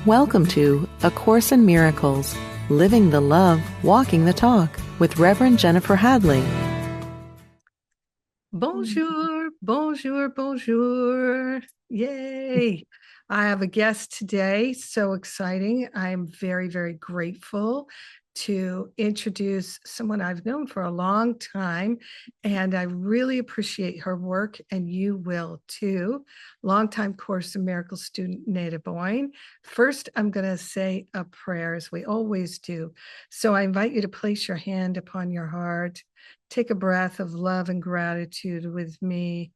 Welcome to A Course in Miracles, Living the Love, Walking the Talk with Reverend Jennifer Hadley. Bonjour, bonjour, bonjour. Yay. I have a guest today. So exciting. I'm very, very grateful to introduce someone I've known for a long time, and I really appreciate her work, and you will too. Longtime Course in Miracles student, Neda Boin. First, I'm going to say a prayer, as we always do. So I invite you to place your hand upon your heart. Take a breath of love and gratitude with me.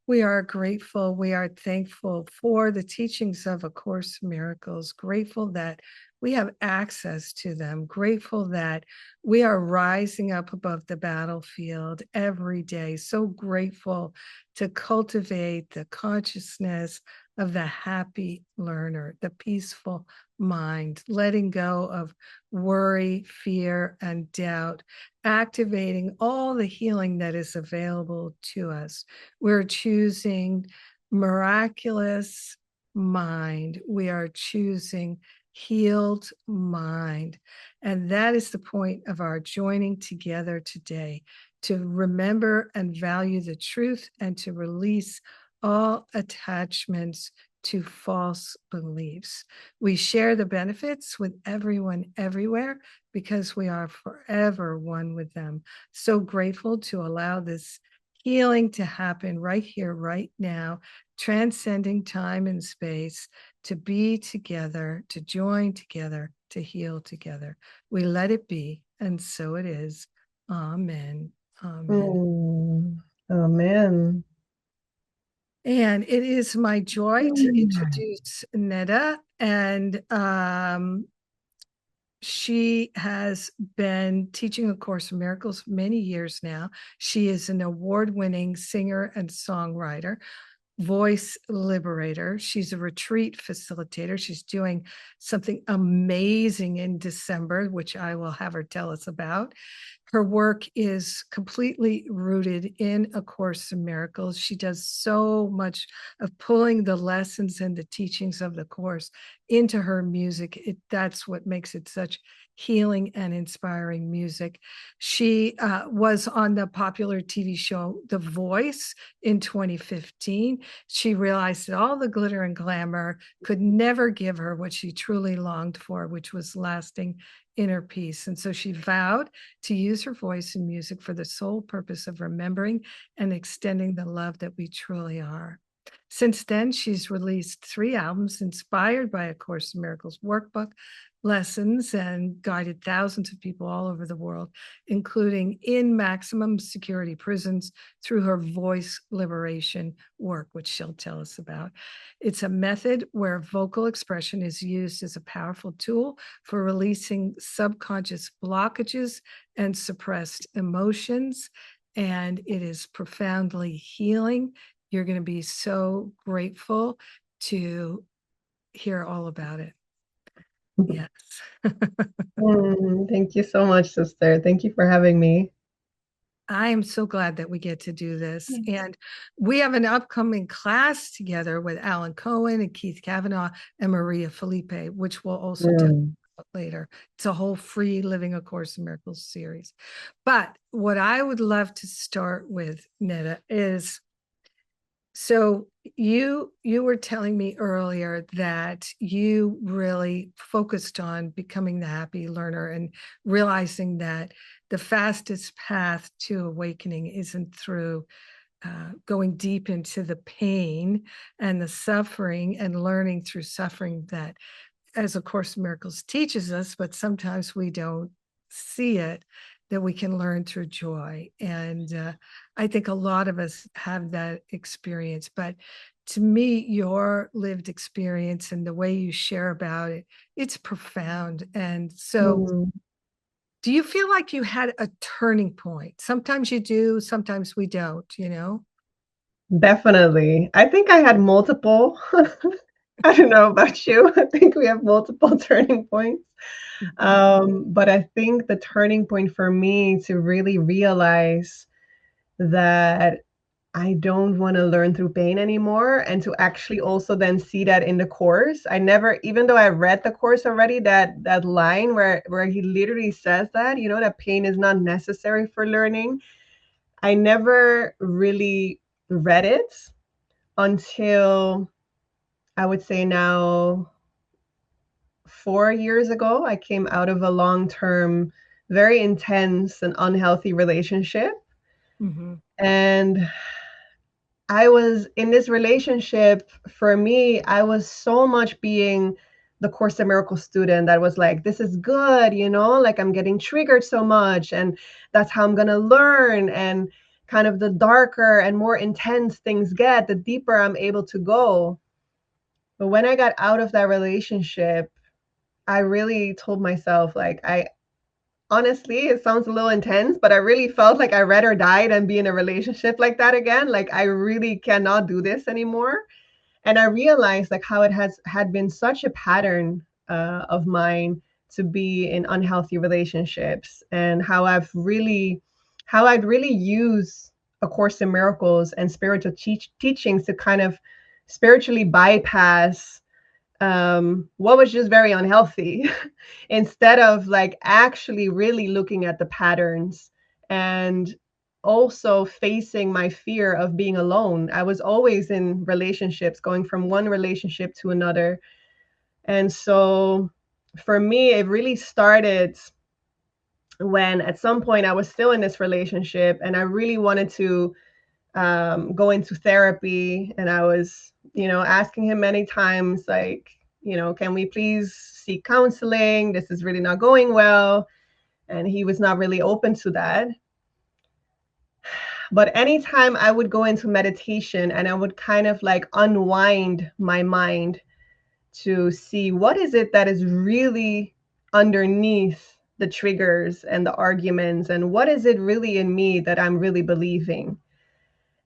We are grateful. We are thankful for the teachings of A Course in Miracles, grateful that we have access to them, grateful that we are rising up above the battlefield every day, so grateful to cultivate the consciousness of the happy learner, the peaceful mind, letting go of worry, fear, and doubt, activating all the healing that is available to us. We're choosing miraculous mind. We are choosing healed mind. And that is the point of our joining together today, to remember and value the truth and to release all attachments to false beliefs. We share the benefits with everyone everywhere because we are forever one with them. So grateful to allow this healing to happen right here, right now, transcending time and space, to be together, to join together, to heal together. We let it be, and so it is. Amen. Amen. Amen. And it is my joy to introduce Neda, and she has been teaching A Course in Miracles many years now. She is an award-winning singer and songwriter, voice liberator. She's a retreat facilitator. She's doing something amazing in December, which I will have her tell us about. Her work is completely rooted in A Course in Miracles. She does so much of pulling the lessons and the teachings of the Course into her music. That's what makes it such healing and inspiring music. She was on the popular TV show The Voice in 2015. She realized that all the glitter and glamour could never give her what she truly longed for, which was lasting inner peace. And so she vowed to use her voice and music for the sole purpose of remembering and extending the love that we truly are. Since then, she's released 3 albums inspired by A Course in Miracles workbook, lessons, and guided thousands of people all over the world, including in maximum security prisons, through her voice liberation work, which she'll tell us about. It's a method where vocal expression is used as a powerful tool for releasing subconscious blockages and suppressed emotions, and it is profoundly healing. You're going to be so grateful to hear all about it. Yes. Thank you so much, sister. Thank you for having me. I am so glad that we get to do this. And we have an upcoming class together with Alan Cohen and Keith Kavanaugh and Maria Felipe, which we'll also tell you about later. It's a whole free Living A Course in Miracles series. But what I would love to start with, Neda, is, so you were telling me earlier that you really focused on becoming the happy learner and realizing that the fastest path to awakening isn't through going deep into the pain and the suffering and learning through suffering, that, as A Course in Miracles teaches us, but sometimes we don't see it, that we can learn through joy. And I think a lot of us have that experience. But to me, your lived experience and the way you share about it, it's profound. And so do you feel like you had a turning point? Sometimes you do, sometimes we don't, you know? Definitely. I think I had multiple. I don't know about you. I think we have multiple turning points. But I think the turning point for me to really realize that I don't want to learn through pain anymore. And to actually also then see that in the course. I never, even though I read the course already, that line where he literally says that, you know, that pain is not necessary for learning. I never really read it until I would say now 4 years ago. I came out of a long-term, very intense and unhealthy relationship. Mm-hmm. And I was in this relationship, for me, I was so much being the Course in Miracles student that was like, this is good, you know, like I'm getting triggered so much, and that's how I'm going to learn. And kind of the darker and more intense things get, the deeper I'm able to go. But when I got out of that relationship, I really told myself, like, honestly, it sounds a little intense, but I really felt like I read or died and be in a relationship like that again. Like I really cannot do this anymore. And I realized like how it had been such a pattern of mine to be in unhealthy relationships, and how I'd really use A Course in Miracles and spiritual teachings to kind of spiritually bypass what was just very unhealthy instead of like actually really looking at the patterns and also facing my fear of being alone. I was always in relationships, going from one relationship to another. And so for me, it really started when at some point I was still in this relationship and I really wanted to go into therapy. And I was, you know, asking him many times, like, you know, can we please seek counseling? This is really not going well. And he was not really open to that. But anytime I would go into meditation and I would kind of like unwind my mind to see what is it that is really underneath the triggers and the arguments, and what is it really in me that I'm really believing.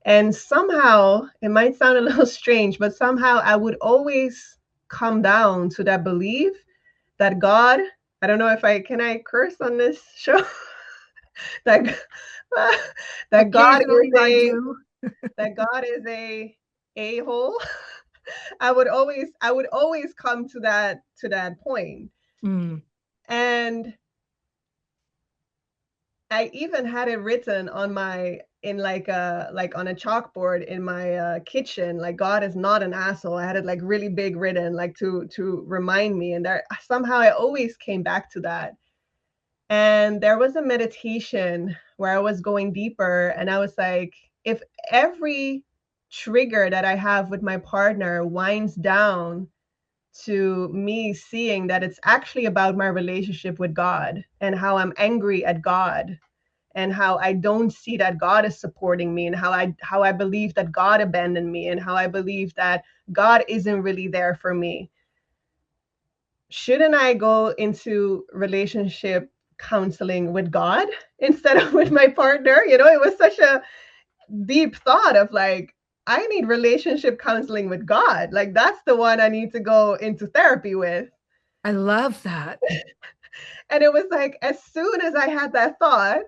And somehow, it might sound a little strange, but somehow I would always come down to that belief that God, I don't know if can I curse on this show? that that God Occasionally is I a do. that God is a-hole. I would always come to that point. Mm. And I even had it written on my in like on a chalkboard in my kitchen, like God is not an asshole. I had it like really big written, like to remind me. And there somehow I always came back to that. And there was a meditation where I was going deeper, and I was like, if every trigger that I have with my partner winds down to me seeing that it's actually about my relationship with God and how I'm angry at God and how I don't see that God is supporting me, and how I believe that God abandoned me, and how I believe that God isn't really there for me. Shouldn't I go into relationship counseling with God instead of with my partner? You know, it was such a deep thought of like, I need relationship counseling with God. Like that's the one I need to go into therapy with. I love that. And it was like, as soon as I had that thought,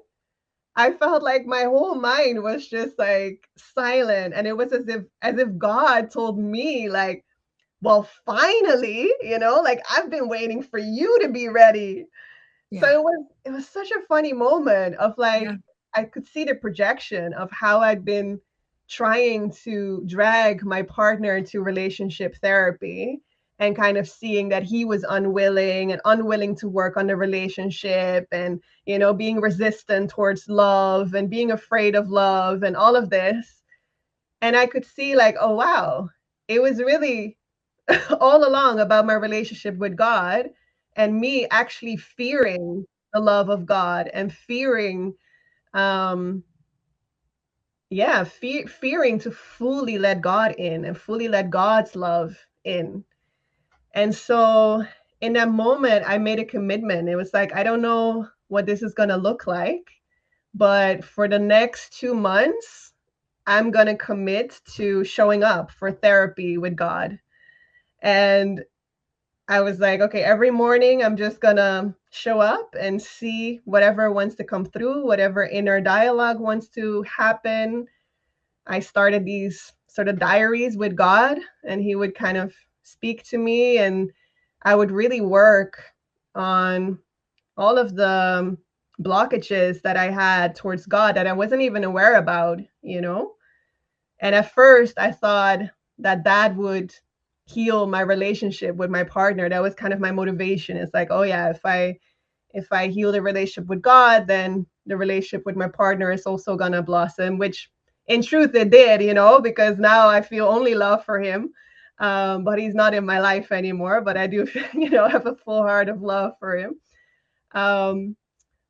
I felt like my whole mind was just like silent. And it was as if God told me, like, well, finally, you know, like I've been waiting for you to be ready. So Yeah. it was such a funny moment of like, Yeah. I could see the projection of how I'd been trying to drag my partner into relationship therapy, and kind of seeing that he was unwilling to work on the relationship, and, you know, being resistant towards love and being afraid of love and all of this. And I could see like, oh, wow, it was really all along about my relationship with God, and me actually fearing the love of God and fearing, um, fearing to fully let God in and fully let God's love in. And so in that moment, I made a commitment. It was like, I don't know what this is going to look like, but for the next 2 months, I'm going to commit to showing up for therapy with God. And I was like, okay, every morning I'm just gonna show up and see whatever wants to come through, whatever inner dialogue wants to happen. I started these sort of diaries with God, and he would kind of speak to me, and I would really work on all of the blockages that I had towards God that I wasn't even aware about, you know? And at first I thought that that would heal my relationship with my partner. That was kind of my motivation. It's like, oh yeah, if I heal the relationship with God, then the relationship with my partner is also gonna blossom, which in truth it did, you know, because now I feel only love for him. But he's not in my life anymore, but I do, you know, have a full heart of love for him. Um,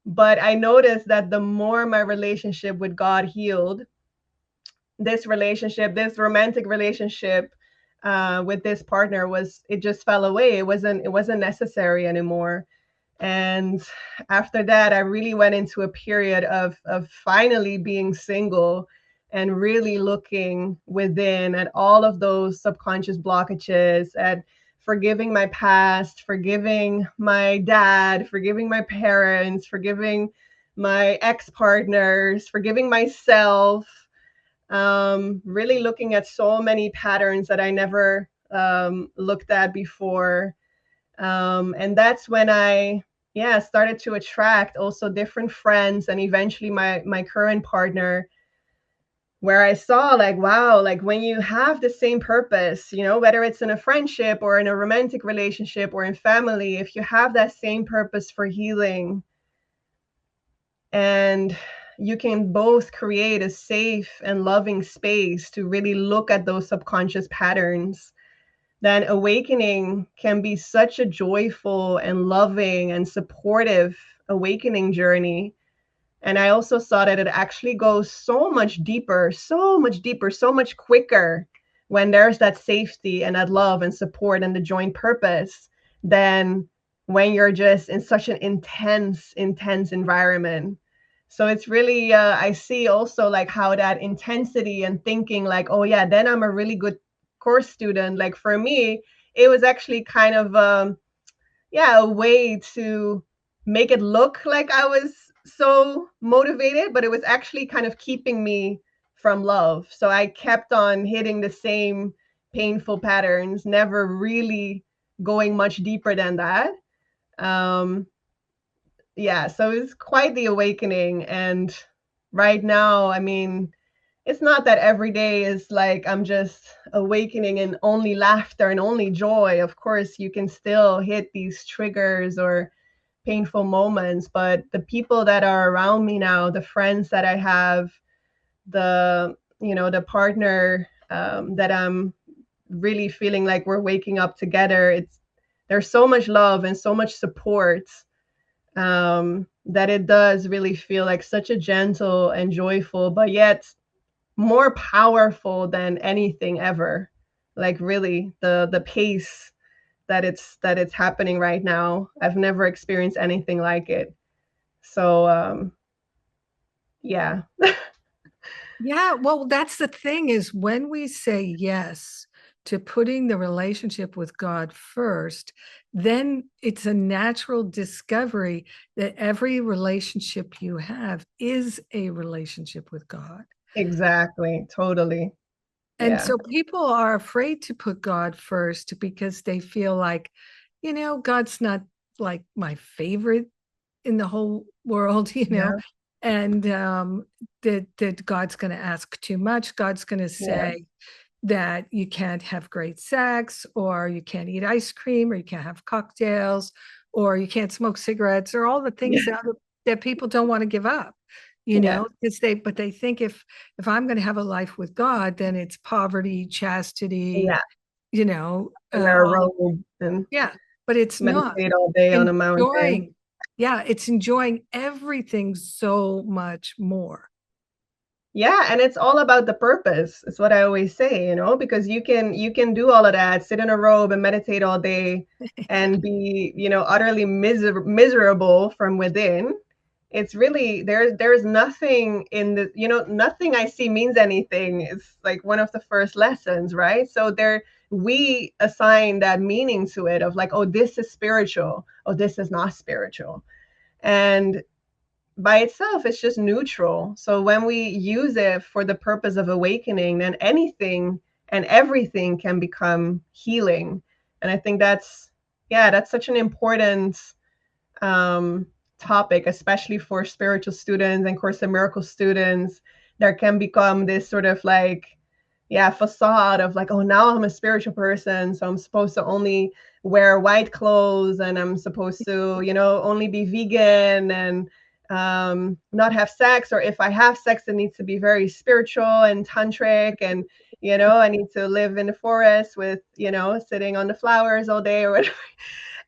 but I noticed that the more my relationship with God healed, this relationship, this romantic relationship with this partner it just fell away. It wasn't necessary anymore. And after that, I really went into a period of finally being single and really looking within at all of those subconscious blockages, at forgiving my past, forgiving my dad, forgiving my parents, forgiving my ex-partners, forgiving myself, really looking at so many patterns that I never looked at before. And that's when I started to attract also different friends, and eventually my current partner, where I saw like, wow, like when you have the same purpose, you know, whether it's in a friendship or in a romantic relationship or in family, if you have that same purpose for healing, and you can both create a safe and loving space to really look at those subconscious patterns, then awakening can be such a joyful and loving and supportive awakening journey. And I also saw that it actually goes so much deeper, so much deeper, so much quicker when there's that safety and that love and support and the joint purpose than when you're just in such an intense environment. So it's really, I see also like how that intensity and thinking like, oh yeah, then I'm a really good course student. Like for me, it was actually kind of, a way to make it look like I was so motivated, but it was actually kind of keeping me from love. So I kept on hitting the same painful patterns, never really going much deeper than that. Um, so it's quite the awakening. And right now, I mean, it's not that every day is like I'm just awakening and only laughter and only joy. Of course, you can still hit these triggers or painful moments, but the people that are around me now, the friends that I have, the partner that I'm really feeling like we're waking up together, there's so much love and so much support, that it does really feel like such a gentle and joyful, but yet more powerful than anything ever. Like really the pace that it's happening right now, I've never experienced anything like it. So yeah. Yeah, well, that's the thing, is when we say yes to putting the relationship with God first, then it's a natural discovery that every relationship you have is a relationship with God. Exactly, totally. And Yeah. so people are afraid to put God first because they feel like, God's not like my favorite in the whole world, Yeah. and that God's going to ask too much. God's going to Yeah. say that you can't have great sex, or you can't eat ice cream, or you can't have cocktails, or you can't smoke cigarettes, or all the things Yeah. that people don't want to give up, Yeah. because they think if I'm going to have a life with God, then it's poverty, chastity, Yeah. Wear a all, robe and yeah, but it's not. meditate all day on a mountain. Enjoying, yeah, it's enjoying everything so much more. Yeah, and it's all about the purpose. It's what I always say, because you can do all of that, sit in a robe and meditate all day and be, utterly miserable from within. It's really there's nothing in the, nothing I see means anything. It's like one of the first lessons, right? So we assign that meaning to it of like, oh, this is spiritual, oh, this is not spiritual. And by itself, it's just neutral. So when we use it for the purpose of awakening, then anything and everything can become healing. And I think that's, yeah, that's such an important um, topic, especially for spiritual students and Course in Miracles students. There can become this sort of like, yeah, facade of like, oh, now I'm a spiritual person, so I'm supposed to only wear white clothes, and I'm supposed to, you know, only be vegan and not have sex, or if I have sex, it needs to be very spiritual and tantric, and you know, I need to live in the forest with, you know, sitting on the flowers all day or whatever.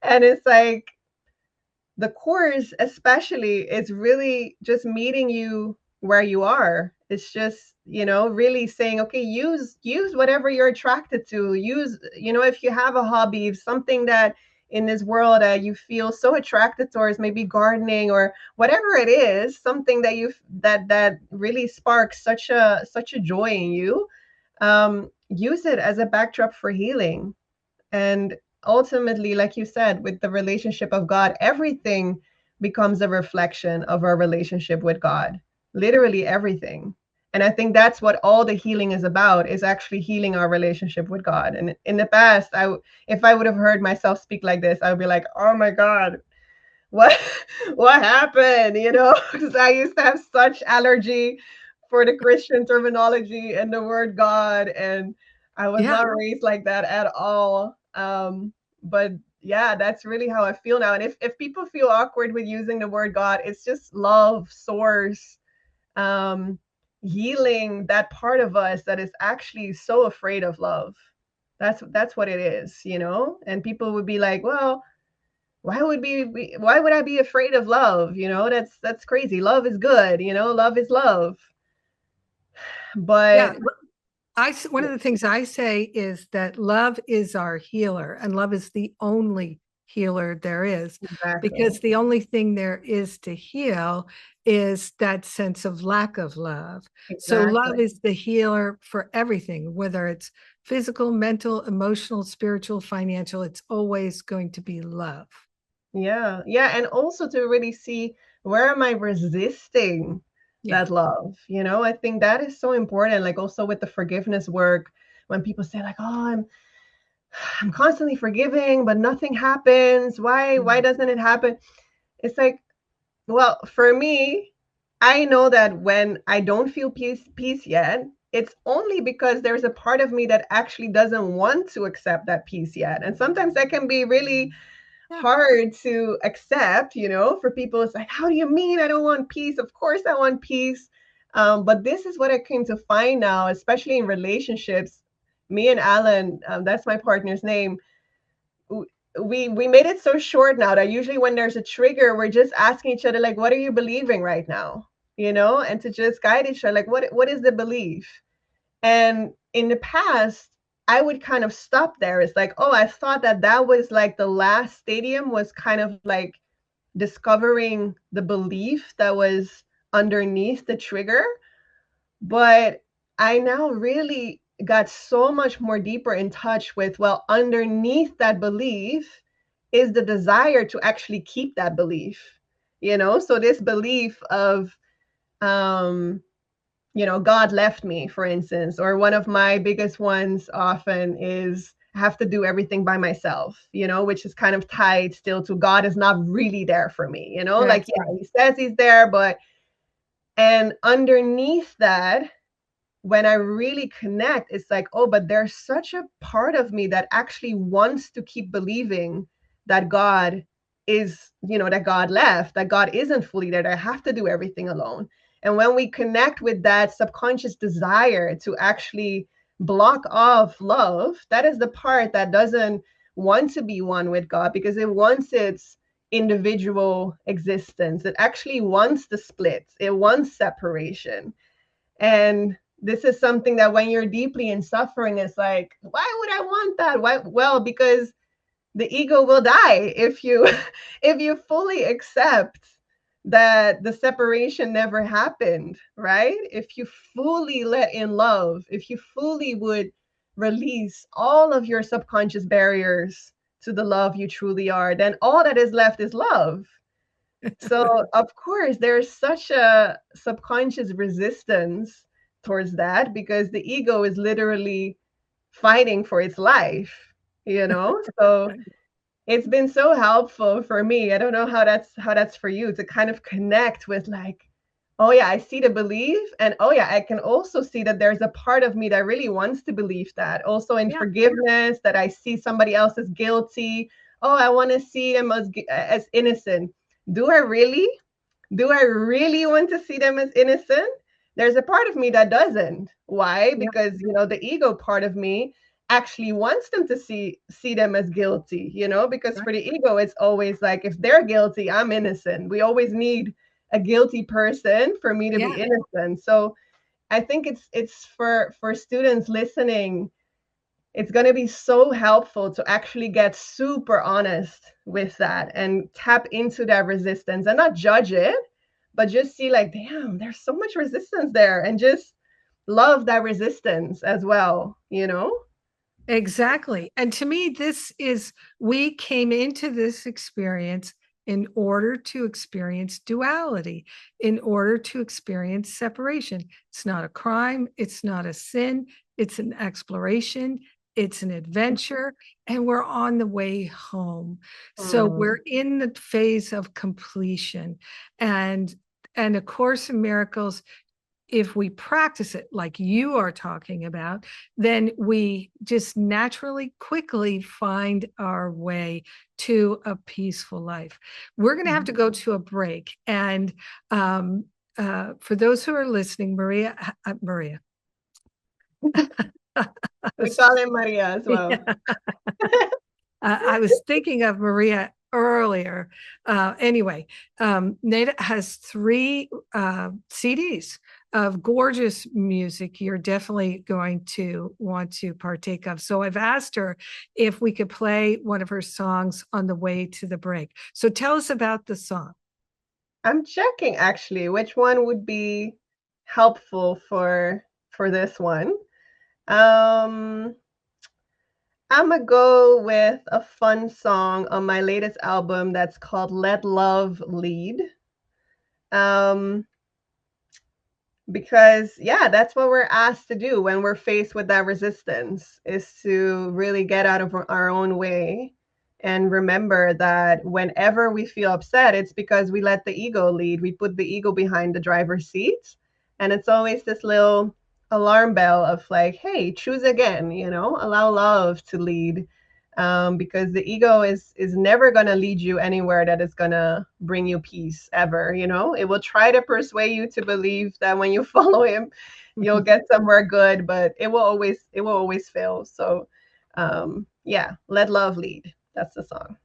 And it's like, the course especially is really just meeting you where you are. It's just, you know, really saying, okay, use whatever you're attracted to. Use, you know, if you have a hobby, something that in this world you feel so attracted towards, maybe gardening or whatever it is, something that you that really sparks such a joy in you. Use it as a backdrop for healing. And ultimately, like you said, with the relationship of God, everything becomes a reflection of our relationship with God. Literally everything. And I think that's what all the healing is about, is actually healing our relationship with God. And in the past, if I would have heard myself speak like this, I would be like, oh my God, what what happened? You know, because I used to have such allergy for the Christian terminology and the word God, and I was Yeah. not raised like that at all. But yeah, that's really how I feel now. And if people feel awkward with using the word God, it's just love, source, um, healing that part of us that is actually so afraid of love. That's what it is, you know. And people would be like, well, why would I be afraid of love? You know, that's crazy. Love is good, you know, love is love. Yeah. But One of the things I say is that love is our healer, and love is the only healer there is, exactly. because the only thing there is to heal is that sense of lack of love. So love Exactly. is the healer for everything, whether it's physical, mental, emotional, spiritual, financial, it's always going to be love. Yeah. Yeah. And also to really see, where am I resisting Yeah. that love? You know, I think that is so important. Like also with the forgiveness work, when people say like, oh, I'm constantly forgiving, but nothing happens. Why doesn't it happen? It's like, well, for me, I know that when I don't feel peace yet, it's only because there's a part of me that actually doesn't want to accept that peace yet. And sometimes that can be really Yeah. hard to accept, you know, for people. It's like, how do you mean I don't want peace? Of course I want peace. But this is what I came to find now, especially in relationships. Me and Alan, that's my partner's name, we made it so short now that usually when there's a trigger, we're just asking each other like, what are you believing right now, you know, and to just guide each other like, what is the belief. And in the past, I would kind of stop there. It's like, oh, I thought that that was like the last stadium, was kind of like discovering the belief that was underneath the trigger. But I now really got so much more deeper in touch with, well, underneath that belief is the desire to actually keep that belief, you know? So this belief of, um, you know, God left me, for instance, or one of my biggest ones often is I have to do everything by myself, you know, which is kind of tied still to God is not really there for me, you know, like, That's yeah, right. he says he's there, but, and underneath that, when I really connect, it's like, oh, but there's such a part of me that actually wants to keep believing that God is, you know, that God left, that God isn't fully there, that I have to do everything alone. And when we connect with that subconscious desire to actually block off love, that is the part that doesn't want to be one with God because it wants its individual existence. It actually wants the split, it wants separation. And this is something that when you're deeply in suffering, it's like, why would I want that? Why? Well, because the ego will die if you if you fully accept that the separation never happened, right? If you fully let in love, if you fully would release all of your subconscious barriers to the love you truly are, then all that is left is love. So, of course, there's such a subconscious resistance towards that because the ego is literally fighting for its life, you know? So it's been so helpful for me. I don't know how that's for you to kind of connect with like, oh yeah, I see the belief, and oh yeah, I can also see that there's a part of me that really wants to believe that. Also in Yeah. forgiveness, that I see somebody else as guilty. Oh, I want to see them as innocent. Do I really? Do I really want to see them as innocent? There's a part of me that doesn't. Why? Yeah. Because the ego part of me actually wants them to see them as guilty, because Right. for the ego it's always like if they're guilty, I'm innocent. We always need a guilty person for me to be Yeah. innocent. So I think it's for students listening, it's going to be so helpful to actually get super honest with that and tap into that resistance and not judge it, but just see like, damn, there's so much resistance there, and just love that resistance as well. Exactly. And to me, we came into this experience in order to experience duality, in order to experience separation. It's not a crime, it's not a sin, it's an exploration, it's an adventure, and we're on the way home. So Mm. we're in the phase of completion. And A Course in Miracles, if we practice it like you are talking about, then we just naturally, quickly find our way to a peaceful life. We're going to have to go to a break. And for those who are listening, Maria, We call him Maria as well. yeah. I was thinking of Maria earlier. Anyway, Neda has 3 CDs of gorgeous music you're definitely going to want to partake of. So I've asked her if we could play one of her songs on the way to the break. So tell us about the song. I'm checking actually which one would be helpful for this one. um I'm gonna go with a fun song on my latest album that's called Let Love Lead. Um, because yeah, that's what we're asked to do when we're faced with that resistance, is to really get out of our own way and remember that whenever we feel upset, it's because we let the ego lead. We put the ego behind the driver's seat. And it's always this little alarm bell of like, hey, choose again, allow love to lead. Because the ego is never going to lead you anywhere that is going to bring you peace ever. It will try to persuade you to believe that when you follow him you'll get somewhere good, but it will always fail. So yeah, let love lead. That's the song.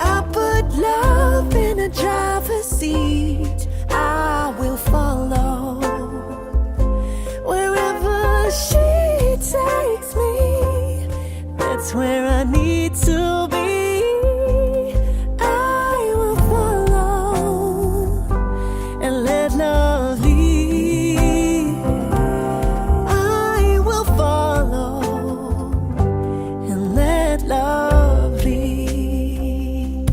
I put love in a driver's seat. I will follow wherever she takes me. That's where I need to be. I will follow and let love lead. I will follow and let love lead.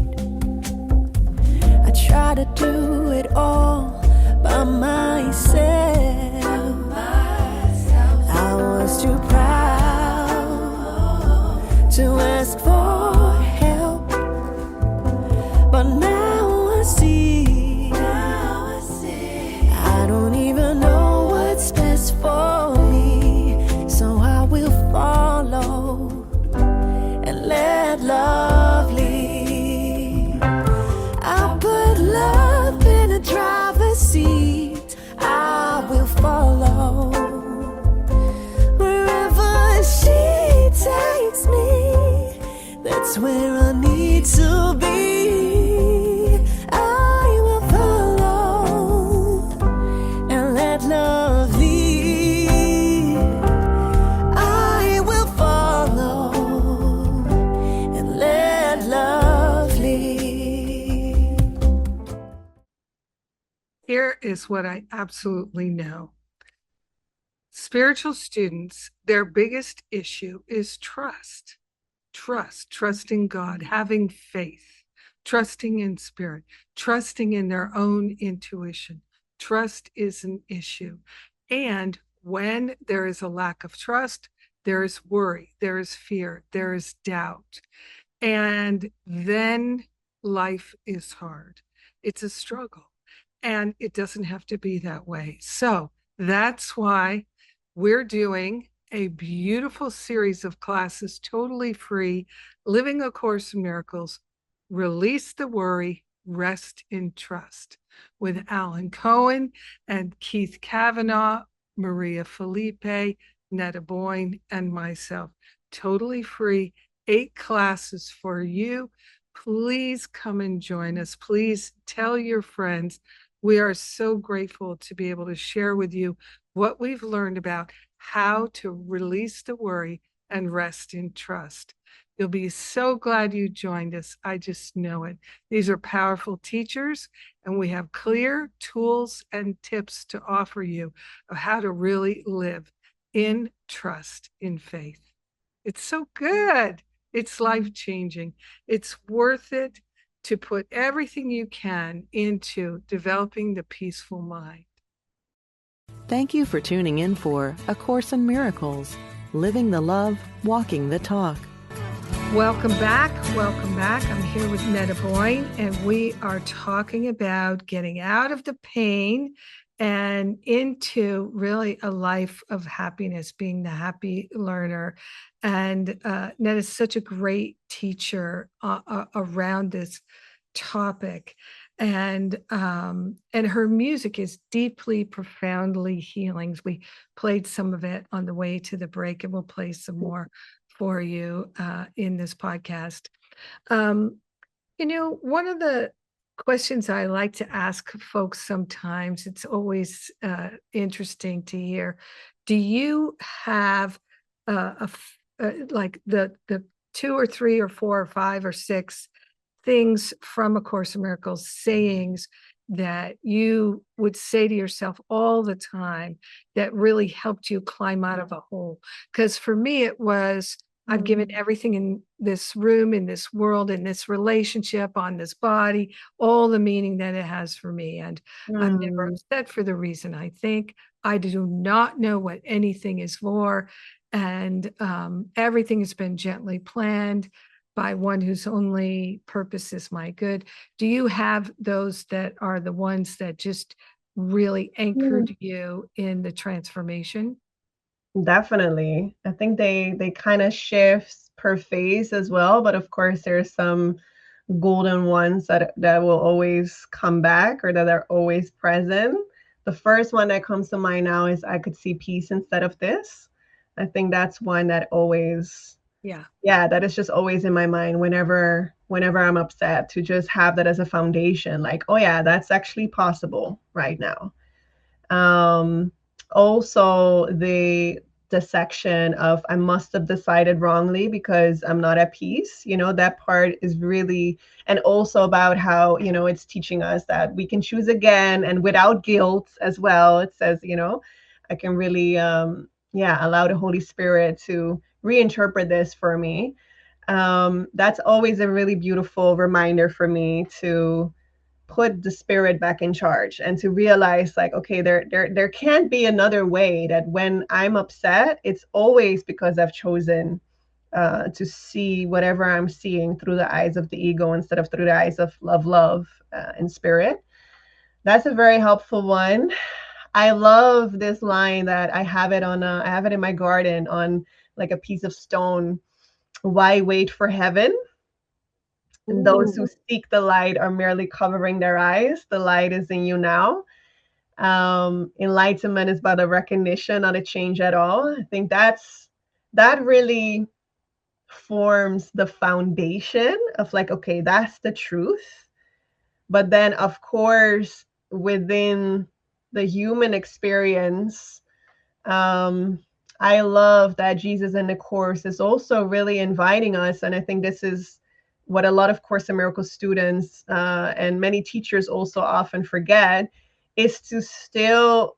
I try to do it all by myself. I was too proud to ask for help, but now I see I don't even know what's best for me. So I will follow and let love lead. I put love in a driver's seat. I will follow wherever she takes me. That's where I need to be. I will follow and let love lead. I will follow and let love lead. Here is what I absolutely know. spiritual students, their biggest issue is trusting God, having faith, trusting in spirit, trusting in their own intuition. Trust is an issue. And when there is a lack of trust, there is worry, there is fear, there is doubt. And then life is hard. It's a struggle. And it doesn't have to be that way. So that's why we're doing a beautiful series of classes, totally free, Living A Course in Miracles, Release the Worry, Rest in Trust, with Alan Cohen and Keith Kavanaugh, Maria Felipe, Neda Boin, and myself. Totally free, 8 classes for you. Please come and join us. Please tell your friends. We are so grateful to be able to share with you what we've learned about how to release the worry and rest in trust. You'll be so glad you joined us. I just know it. These are powerful teachers, and we have clear tools and tips to offer you of how to really live in trust, in faith. It's so good. It's life-changing. It's worth it to put everything you can into developing the peaceful mind. Thank you for tuning in for A Course in Miracles, Living the Love, Walking the Talk. Welcome back. Welcome back. I'm here with Neda Boin, and we are talking about getting out of the pain and into really a life of happiness, being the happy learner. And Neda is such a great teacher around this topic. And her music is deeply, profoundly healing. We played some of it on the way to the break, and we'll play some more for you in this podcast. One of the questions I like to ask folks sometimes, it's always interesting to hear, do you have like the 2 or 3 or 4 or 5 or 6 things from A Course in Miracles, sayings that you would say to yourself all the time that really helped you climb out of a hole? Because for me, it was, I've given everything in this room, in this world, in this relationship, on this body, all the meaning that it has for me. And I'm never upset for the reason I think. I do not know what anything is for. And everything has been gently planned by one whose only purpose is my good. Do you have those that are the ones that just really anchored you in the transformation? Definitely. I think they kind of shift per phase as well, but of course there's some golden ones that will always come back or that are always present. The first one that comes to mind now is I could see peace instead of this. I think that's one that always, that is just always in my mind whenever I'm upset, to just have that as a foundation, like, oh yeah, that's actually possible right now. Also the section of I must have decided wrongly because I'm not at peace, that part is really, and also about how, it's teaching us that we can choose again and without guilt as well. It says, I can really, allow the Holy Spirit to reinterpret this for me. That's always a really beautiful reminder for me to put the spirit back in charge and to realize, like, okay, there can't be another way, that when I'm upset, it's always because I've chosen to see whatever I'm seeing through the eyes of the ego instead of through the eyes of love and spirit. That's a very helpful one. I love this line that I have it in my garden on like a piece of stone. Why wait for heaven? And those who seek the light are merely covering their eyes. The light is in you now. Enlightenment is but a recognition, not a change at all. I think that really forms the foundation of like, okay, that's the truth. But then, of course, within the human experience, I love that Jesus in the Course is also really inviting us. And I think this is what a lot of Course in Miracles students and many teachers also often forget, is to still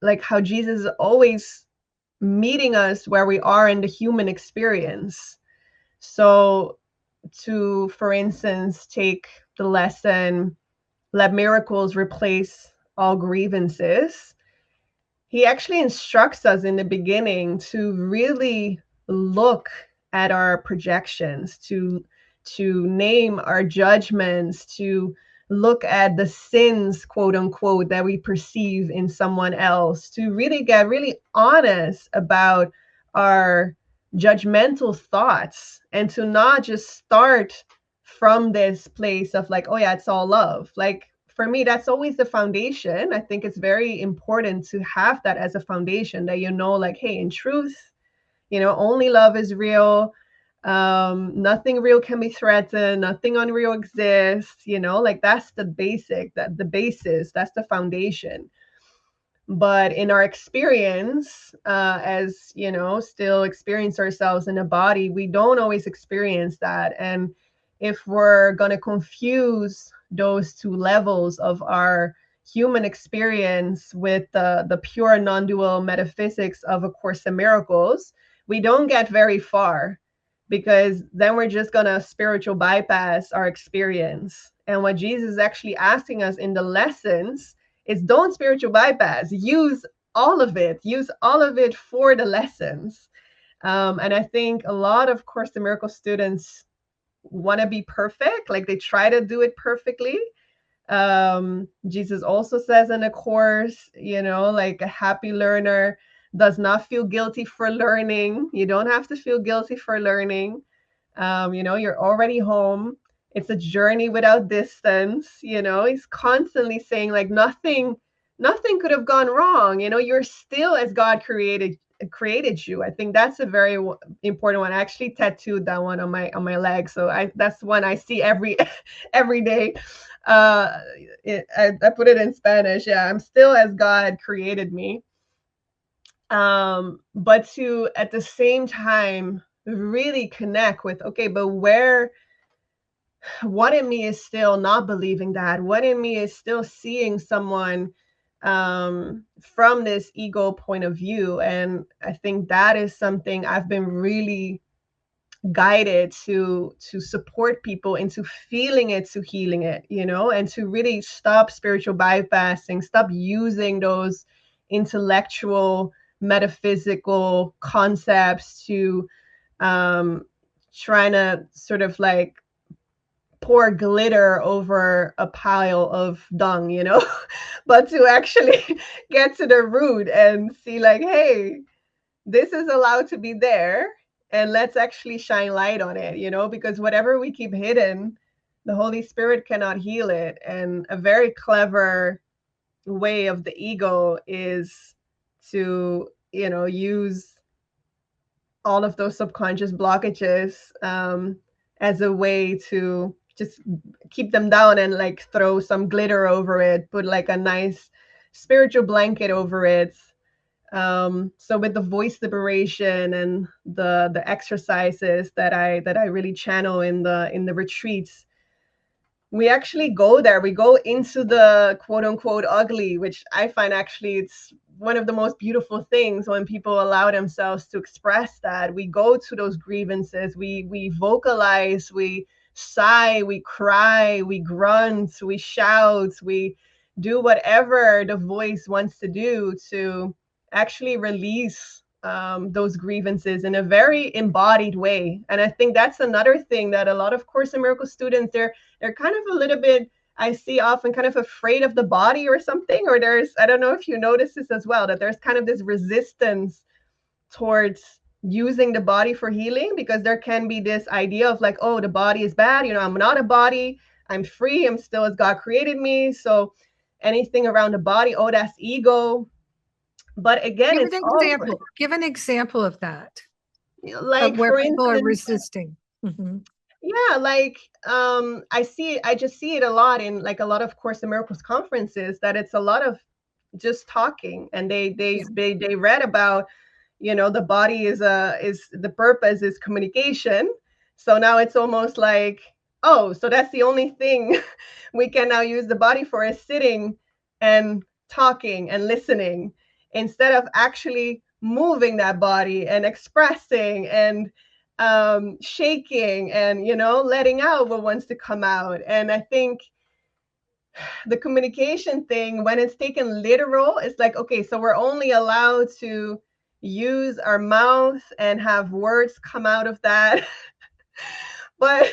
like how Jesus is always meeting us where we are in the human experience. So to, for instance, take the lesson, let miracles replace all grievances. He actually instructs us in the beginning to really look at our projections, to name our judgments, to look at the sins, quote unquote, that we perceive in someone else, to really get really honest about our judgmental thoughts, and to not just start from this place of like, oh yeah, it's all love. Like, for me, that's always the foundation. I think it's very important to have that as a foundation, that, you know, like, hey, in truth, you know, only love is real. Nothing real can be threatened. Nothing unreal exists. You know, like, that's the basic, that the basis, that's the foundation. But in our experience, as you know, still experience ourselves in a body, we don't always experience that. And if we're going to confuse those two levels of our human experience with the pure non-dual metaphysics of A Course in Miracles, we don't get very far, because then we're just going to spiritual bypass our experience. And what Jesus is actually asking us in the lessons is, don't spiritual bypass, use all of it for the lessons. And I think a lot of Course in Miracles students want to be perfect, like they try to do it perfectly. Jesus also says in the Course, you know, like, a happy learner does not feel guilty for learning. You don't have to feel guilty for learning. You know, you're already home. It's a journey without distance. You know, he's constantly saying, like, nothing could have gone wrong. You know, you're still as God created you. I think that's a very important one. I actually tattooed that one on my leg, so that's one I see every day. I put it in Spanish. Yeah, I'm still as God created me. But to, at the same time, really connect with, okay, but what in me is still not believing that? What in me is still seeing someone from this ego point of view? And I think that is something I've been really guided to support people into feeling it, to healing it, you know, and to really stop spiritual bypassing, stop using those intellectual, metaphysical concepts to trying to sort of like pour glitter over a pile of dung, you know, but to actually get to the root and see, like, hey, this is allowed to be there, and let's actually shine light on it, you know, because whatever we keep hidden, the Holy Spirit cannot heal it. And a very clever way of the ego is to, you know, use all of those subconscious blockages as a way to just keep them down and like throw some glitter over it, put like a nice spiritual blanket over it. So with the voice liberation and the exercises that I really channel in the retreats, we actually go there. We go into the quote unquote ugly, which I find actually it's one of the most beautiful things when people allow themselves to express that. We go to those grievances, we vocalize, we sigh, we cry, we grunt, we shout, we do whatever the voice wants to do to actually release those grievances in a very embodied way. And I think that's another thing that a lot of Course in Miracles students, they're kind of a little bit, I see often, kind of afraid of the body or something, or there's, I don't know if you notice this as well, that there's kind of this resistance towards using the body for healing, because there can be this idea of like, oh, the body is bad, you know, I'm not a body, I'm free, I'm still as God created me, so anything around the body, oh, that's ego. But again, give an example of that, like of where for people instance, are resisting. Mm-hmm. Yeah, like I just see it a lot in like a lot of Course in Miracles conferences, that it's a lot of just talking, and they read about, you know, the body is the purpose is communication. So now it's almost like, oh, so that's the only thing we can now use the body for, is sitting and talking and listening. instead of actually moving that body and expressing and shaking and, you know, letting out what wants to come out. And I think the communication thing, when it's taken literal, it's like, okay, so we're only allowed to use our mouth and have words come out of that. But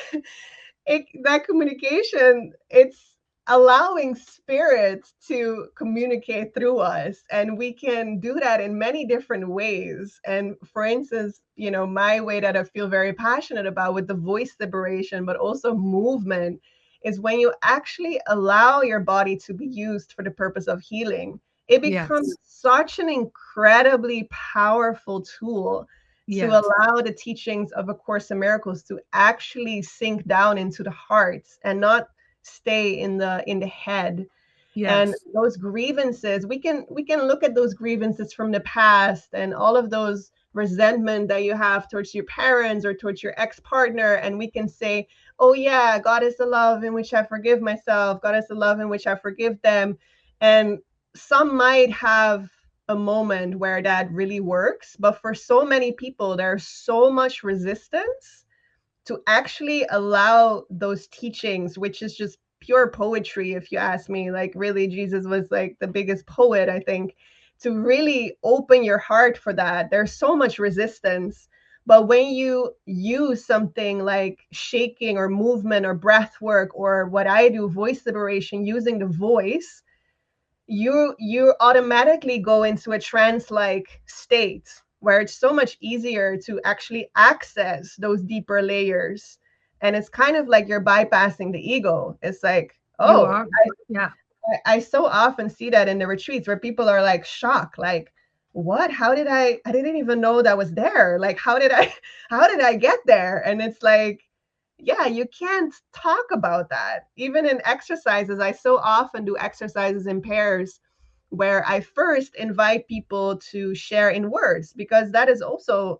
that communication, it's allowing spirit to communicate through us, and we can do that in many different ways. And for instance, you know, my way that I feel very passionate about with the voice liberation, but also movement, is when you actually allow your body to be used for the purpose of healing, it becomes such an incredibly powerful tool to allow the teachings of A Course in Miracles to actually sink down into the hearts and not stay in the head. And those grievances, we can look at those grievances from the past and all of those resentment that you have towards your parents or towards your ex-partner, and we can say, oh yeah, God is the love in which I forgive myself, God is the love in which I forgive them. And some might have a moment where that really works, but for so many people, there's so much resistance to actually allow those teachings, which is just pure poetry, if you ask me. Like, really, Jesus was like the biggest poet, I think, to really open your heart for that. There's so much resistance. But when you use something like shaking or movement or breath work, or what I do, voice liberation, using the voice, you automatically go into a trance-like state where it's so much easier to actually access those deeper layers. And it's kind of like you're bypassing the ego. It's like, oh, I so often see that in the retreats where people are like shocked, like, what? How did I didn't even know that was there. Like, how did I get there? And it's like, yeah, you can't talk about that. Even in exercises, I so often do exercises in pairs where I first invite people to share in words, because that is also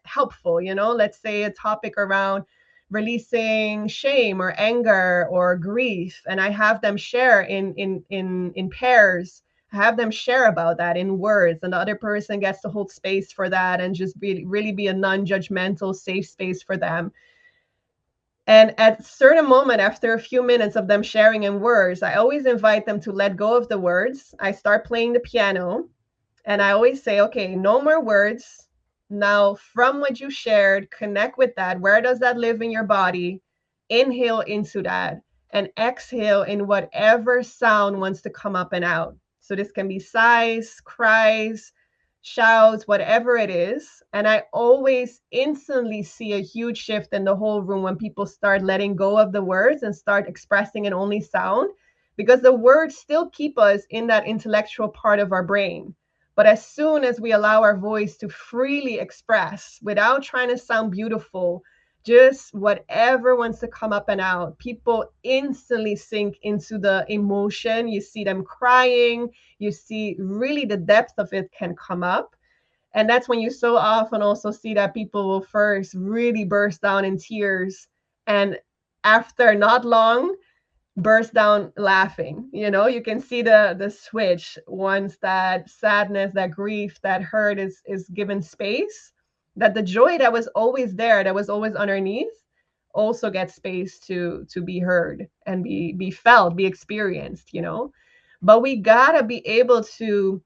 helpful. You know, let's say a topic around releasing shame or anger or grief, and I have them share in pairs. I have them share about that in words, and the other person gets to hold space for that and just really be a non-judgmental, safe space for them. And at a certain moment, after a few minutes of them sharing in words, I always invite them to let go of the words. I start playing the piano, and I always say, okay, no more words. Now, from what you shared, connect with that. Where does that live in your body? Inhale into that, and exhale in whatever sound wants to come up and out. So this can be sighs, cries, shouts, whatever it is. And I always instantly see a huge shift in the whole room when people start letting go of the words and start expressing in only sound, because the words still keep us in that intellectual part of our brain. But as soon as we allow our voice to freely express without trying to sound beautiful, just whatever wants to come up and out, people instantly sink into the emotion. You see them crying. You see really the depth of it can come up. And that's when you so often also see that people will first really burst down in tears, and after not long, burst down laughing. You know, you can see the switch once that sadness, that grief, that hurt is given space, that the joy that was always there, that was always underneath, also gets space to be heard and be felt, be experienced, you know. But we gotta be able to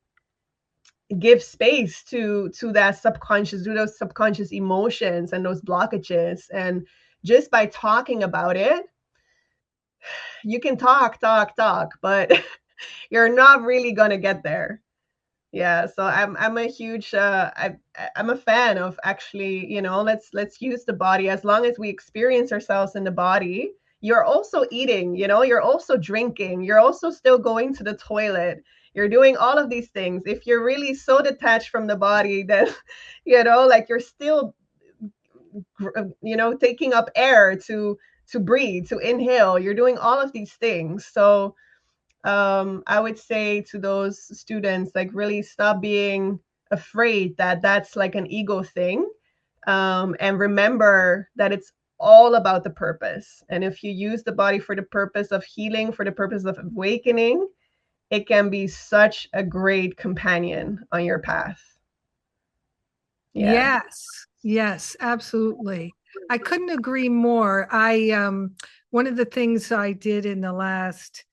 give space to that subconscious, to those subconscious emotions and those blockages. And just by talking about it, you can talk, but you're not really gonna get there. Yeah, so I'm a huge I'm a fan of actually, you know, let's use the body. As long as we experience ourselves in the body, you're also eating, you know, you're also drinking, you're also still going to the toilet, you're doing all of these things. If you're really so detached from the body, then, you know, like you're still, you know, taking up air to breathe, to inhale, you're doing all of these things. So I would say to those students, like, really stop being afraid that that's like an ego thing, and remember that it's all about the purpose. And if you use the body for the purpose of healing, for the purpose of awakening, it can be such a great companion on your path. Yeah. Yes, absolutely. I couldn't agree more. One of the things I did in the last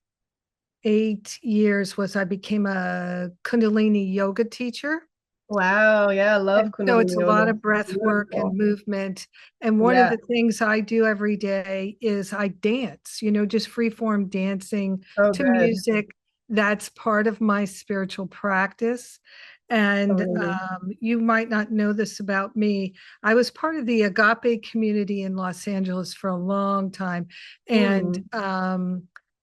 8 years was I became a Kundalini yoga teacher. Wow. Yeah. I love And so it's Kundalini a lot yoga. of breath work and Beautiful. movement. And one of the things I do every day is I dance, just free form dancing So to good. music. That's part of my spiritual practice. And you might not know this about me. I was part of the Agape community in Los Angeles for a long time. And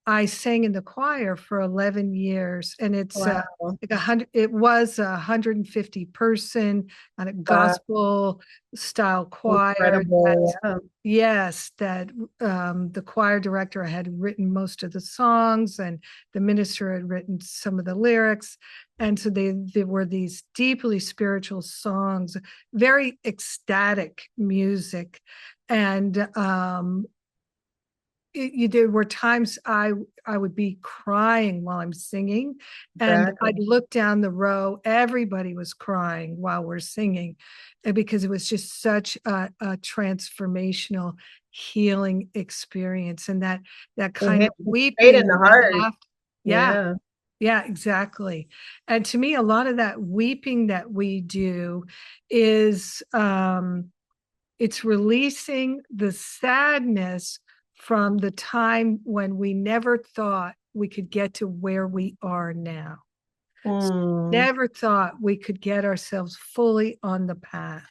I sang in the choir for 11 years. And it's Wow. like 100, it was 150 person on a gospel style choir. Incredible. Yeah. Yes, that the choir director had written most of the songs and the minister had written some of the lyrics. And so there were these deeply spiritual songs, very ecstatic music. And there were times I would be crying while I'm singing, and Exactly. I'd look down the row. Everybody was crying while we're singing, and because it was just such a transformational, healing experience, and that kind of weeping in the and heart. laughter. Yeah, exactly. And to me, a lot of that weeping that we do is it's releasing the sadness from the time when we never thought we could get to where we are now. So never thought we could get ourselves fully on the path.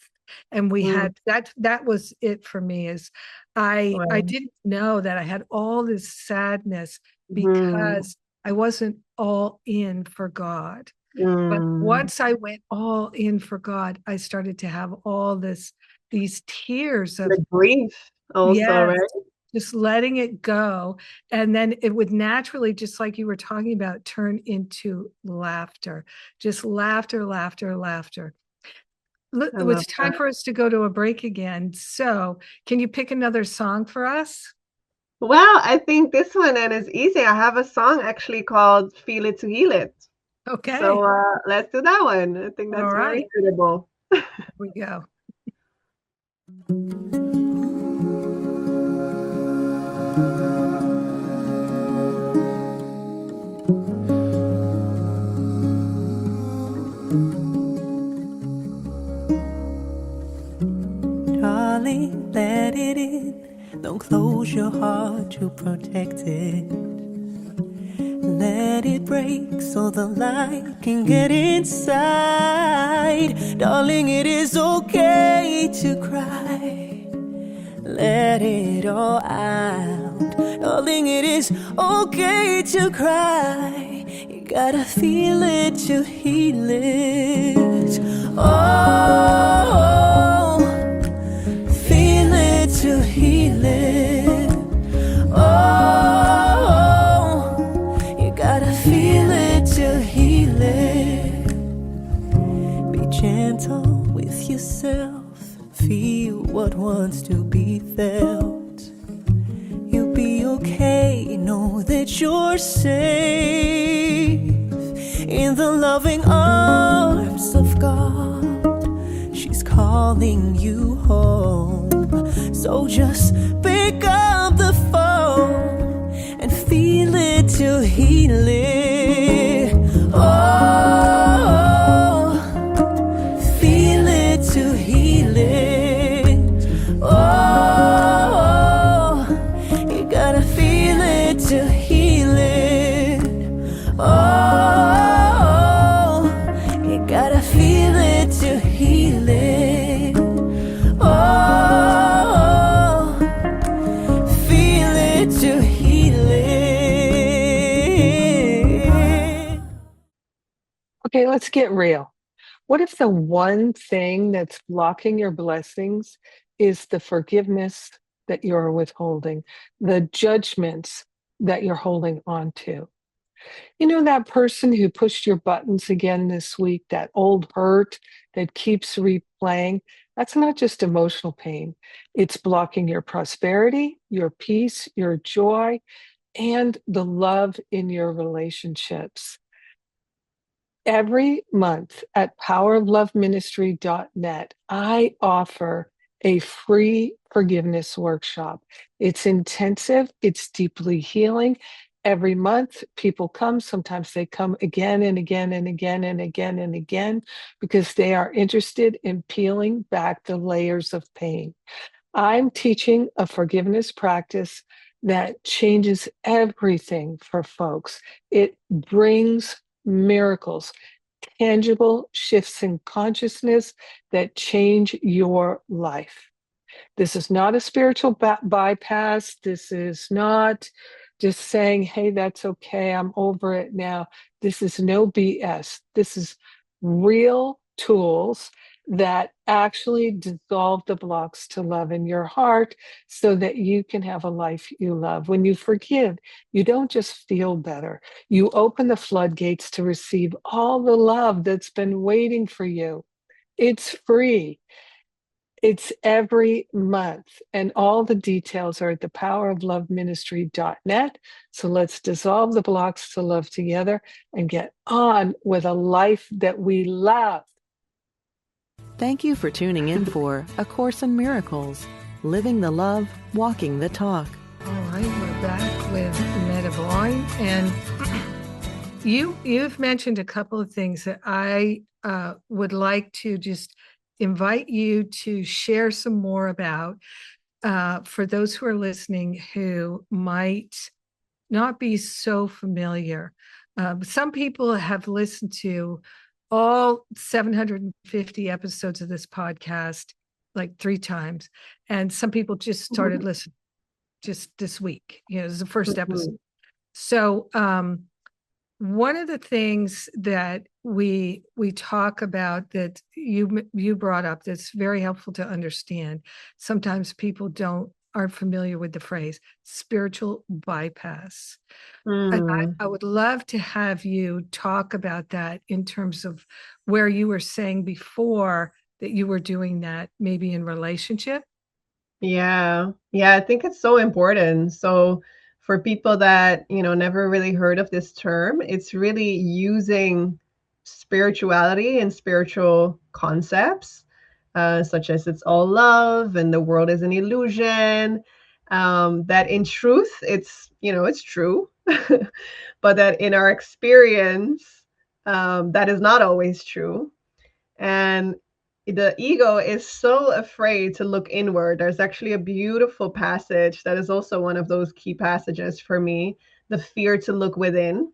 And we had that was it for me, is I didn't know that I had all this sadness because I wasn't all in for God. But once I went all in for God, I started to have all these tears of the grief also, right? just letting it go. And then it would naturally, just like you were talking about, turn into laughter, just laughter, laughter, laughter. Look, it's time for us to go to a break again. So can you pick another song for us? Well, I think this one then is easy. I have a song actually called Feel It to Heal It. Okay. So let's do that one. I think that's very suitable. Here we go. Darling, let it in. Don't close your heart to protect it. Let it break so the light can get inside. Darling, it is okay to cry. Let it all out. Darling, it is okay to cry. You gotta feel it to heal it. Oh, feel it to heal it. Oh, you gotta feel it to heal it. Be gentle with yourself. Feel what wants to be felt. You'll be okay. Know that you're safe in the loving arms of God. She's calling you home. So just pick up the phone and feel it to heal it. Oh, feel it to heal it. Oh, you gotta feel it to heal it. Oh, you gotta feel it to heal it. Oh, feel it to heal it. Okay, let's get real. What if the one thing that's blocking your blessings is the forgiveness that you're withholding, the judgments that you're holding on to? You know, that person who pushed your buttons again this week, that old hurt that keeps replaying, that's not just emotional pain. It's blocking your prosperity, your peace, your joy, and the love in your relationships. Every month at powerofloveministry.net, I offer a free forgiveness workshop. It's intensive, it's deeply healing. Every month, people come. Sometimes they come again and again and again and again and again because they are interested in peeling back the layers of pain. I'm teaching a forgiveness practice that changes everything for folks. It brings miracles, tangible shifts in consciousness that change your life. This is not a spiritual bypass. This is not just saying, hey, that's okay, I'm over it now. This is no BS. This is real tools that actually dissolve the blocks to love in your heart so that you can have a life you love. When you forgive, you don't just feel better. You open the floodgates to receive all the love that's been waiting for you. It's free. It's every month, and all the details are at thepowerofloveministry.net. So let's dissolve the blocks to love together and get on with a life that we love. Thank you for tuning in for A Course in Miracles, Living the Love, Walking the Talk. All right, we're back with Neda Boin, and you've mentioned a couple of things that I would like to just invite you to share some more about for those who are listening who might not be so familiar. Some people have listened to all 750 episodes of this podcast like 3 times, and some people just started listening just this week. It was the first episode. So one of the things that we talk about that you brought up that's very helpful to understand. Sometimes people aren't familiar with the phrase spiritual bypass. And I would love to have you talk about that in terms of where you were saying before that you were doing that maybe in relationship. Yeah, I think it's so important. So for people that, never really heard of this term, it's really using spirituality and spiritual concepts, such as it's all love and the world is an illusion, that in truth, it's true, but that in our experience, that is not always true. And the ego is so afraid to look inward. There's actually a beautiful passage that is also one of those key passages for me, the fear to look within.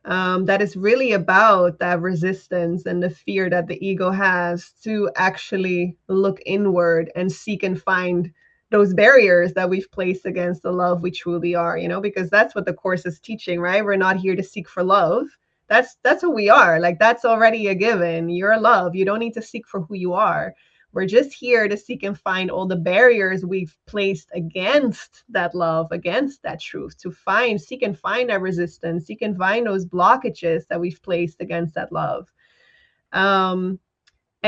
That is really about that resistance and the fear that the ego has to actually look inward and seek and find those barriers that we've placed against the love we truly are, because that's what the Course is teaching, right? We're not here to seek for love. That's who we are. Like, that's already a given. You're love. You don't need to seek for who you are. We're just here to seek and find all the barriers we've placed against that love, against that truth, to seek and find that resistance, seek and find those blockages that we've placed against that love. And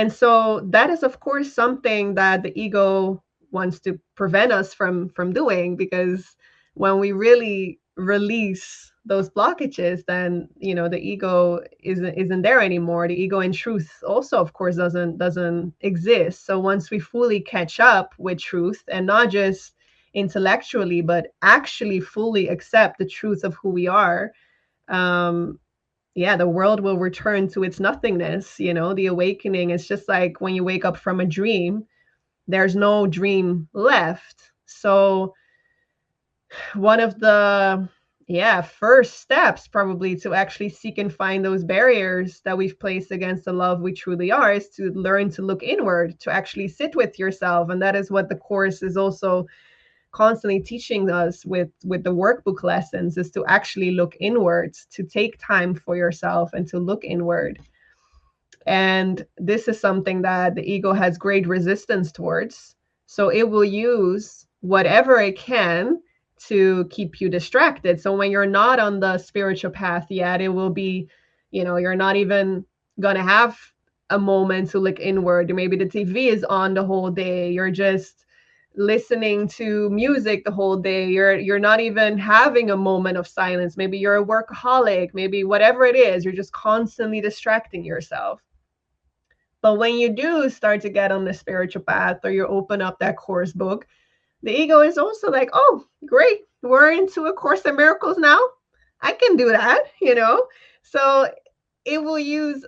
so that is, of course, something that the ego wants to prevent us from doing, because when we really release those blockages, then the ego isn't there anymore. The ego in truth also, of course, doesn't exist. So once we fully catch up with truth, and not just intellectually but actually fully accept the truth of who we are, the world will return to its nothingness. The awakening is just like when you wake up from a dream, there's no dream left. So one of the first steps probably to actually seek and find those barriers that we've placed against the love we truly are is to learn to look inward, to actually sit with yourself. And that is what the Course is also constantly teaching us with the workbook lessons, is to actually look inwards, to take time for yourself and to look inward. And this is something that the ego has great resistance towards. So it will use whatever it can to keep you distracted. So when you're not on the spiritual path yet, it will be, you're not even going to have a moment to look inward. Maybe the TV is on the whole day. You're just listening to music the whole day. You're not even having a moment of silence. Maybe you're a workaholic, maybe whatever it is, you're just constantly distracting yourself. But when you do start to get on the spiritual path, or you open up that course book, the ego is also like, oh, great, we're into A Course in Miracles now. I can do that, you know? So it will use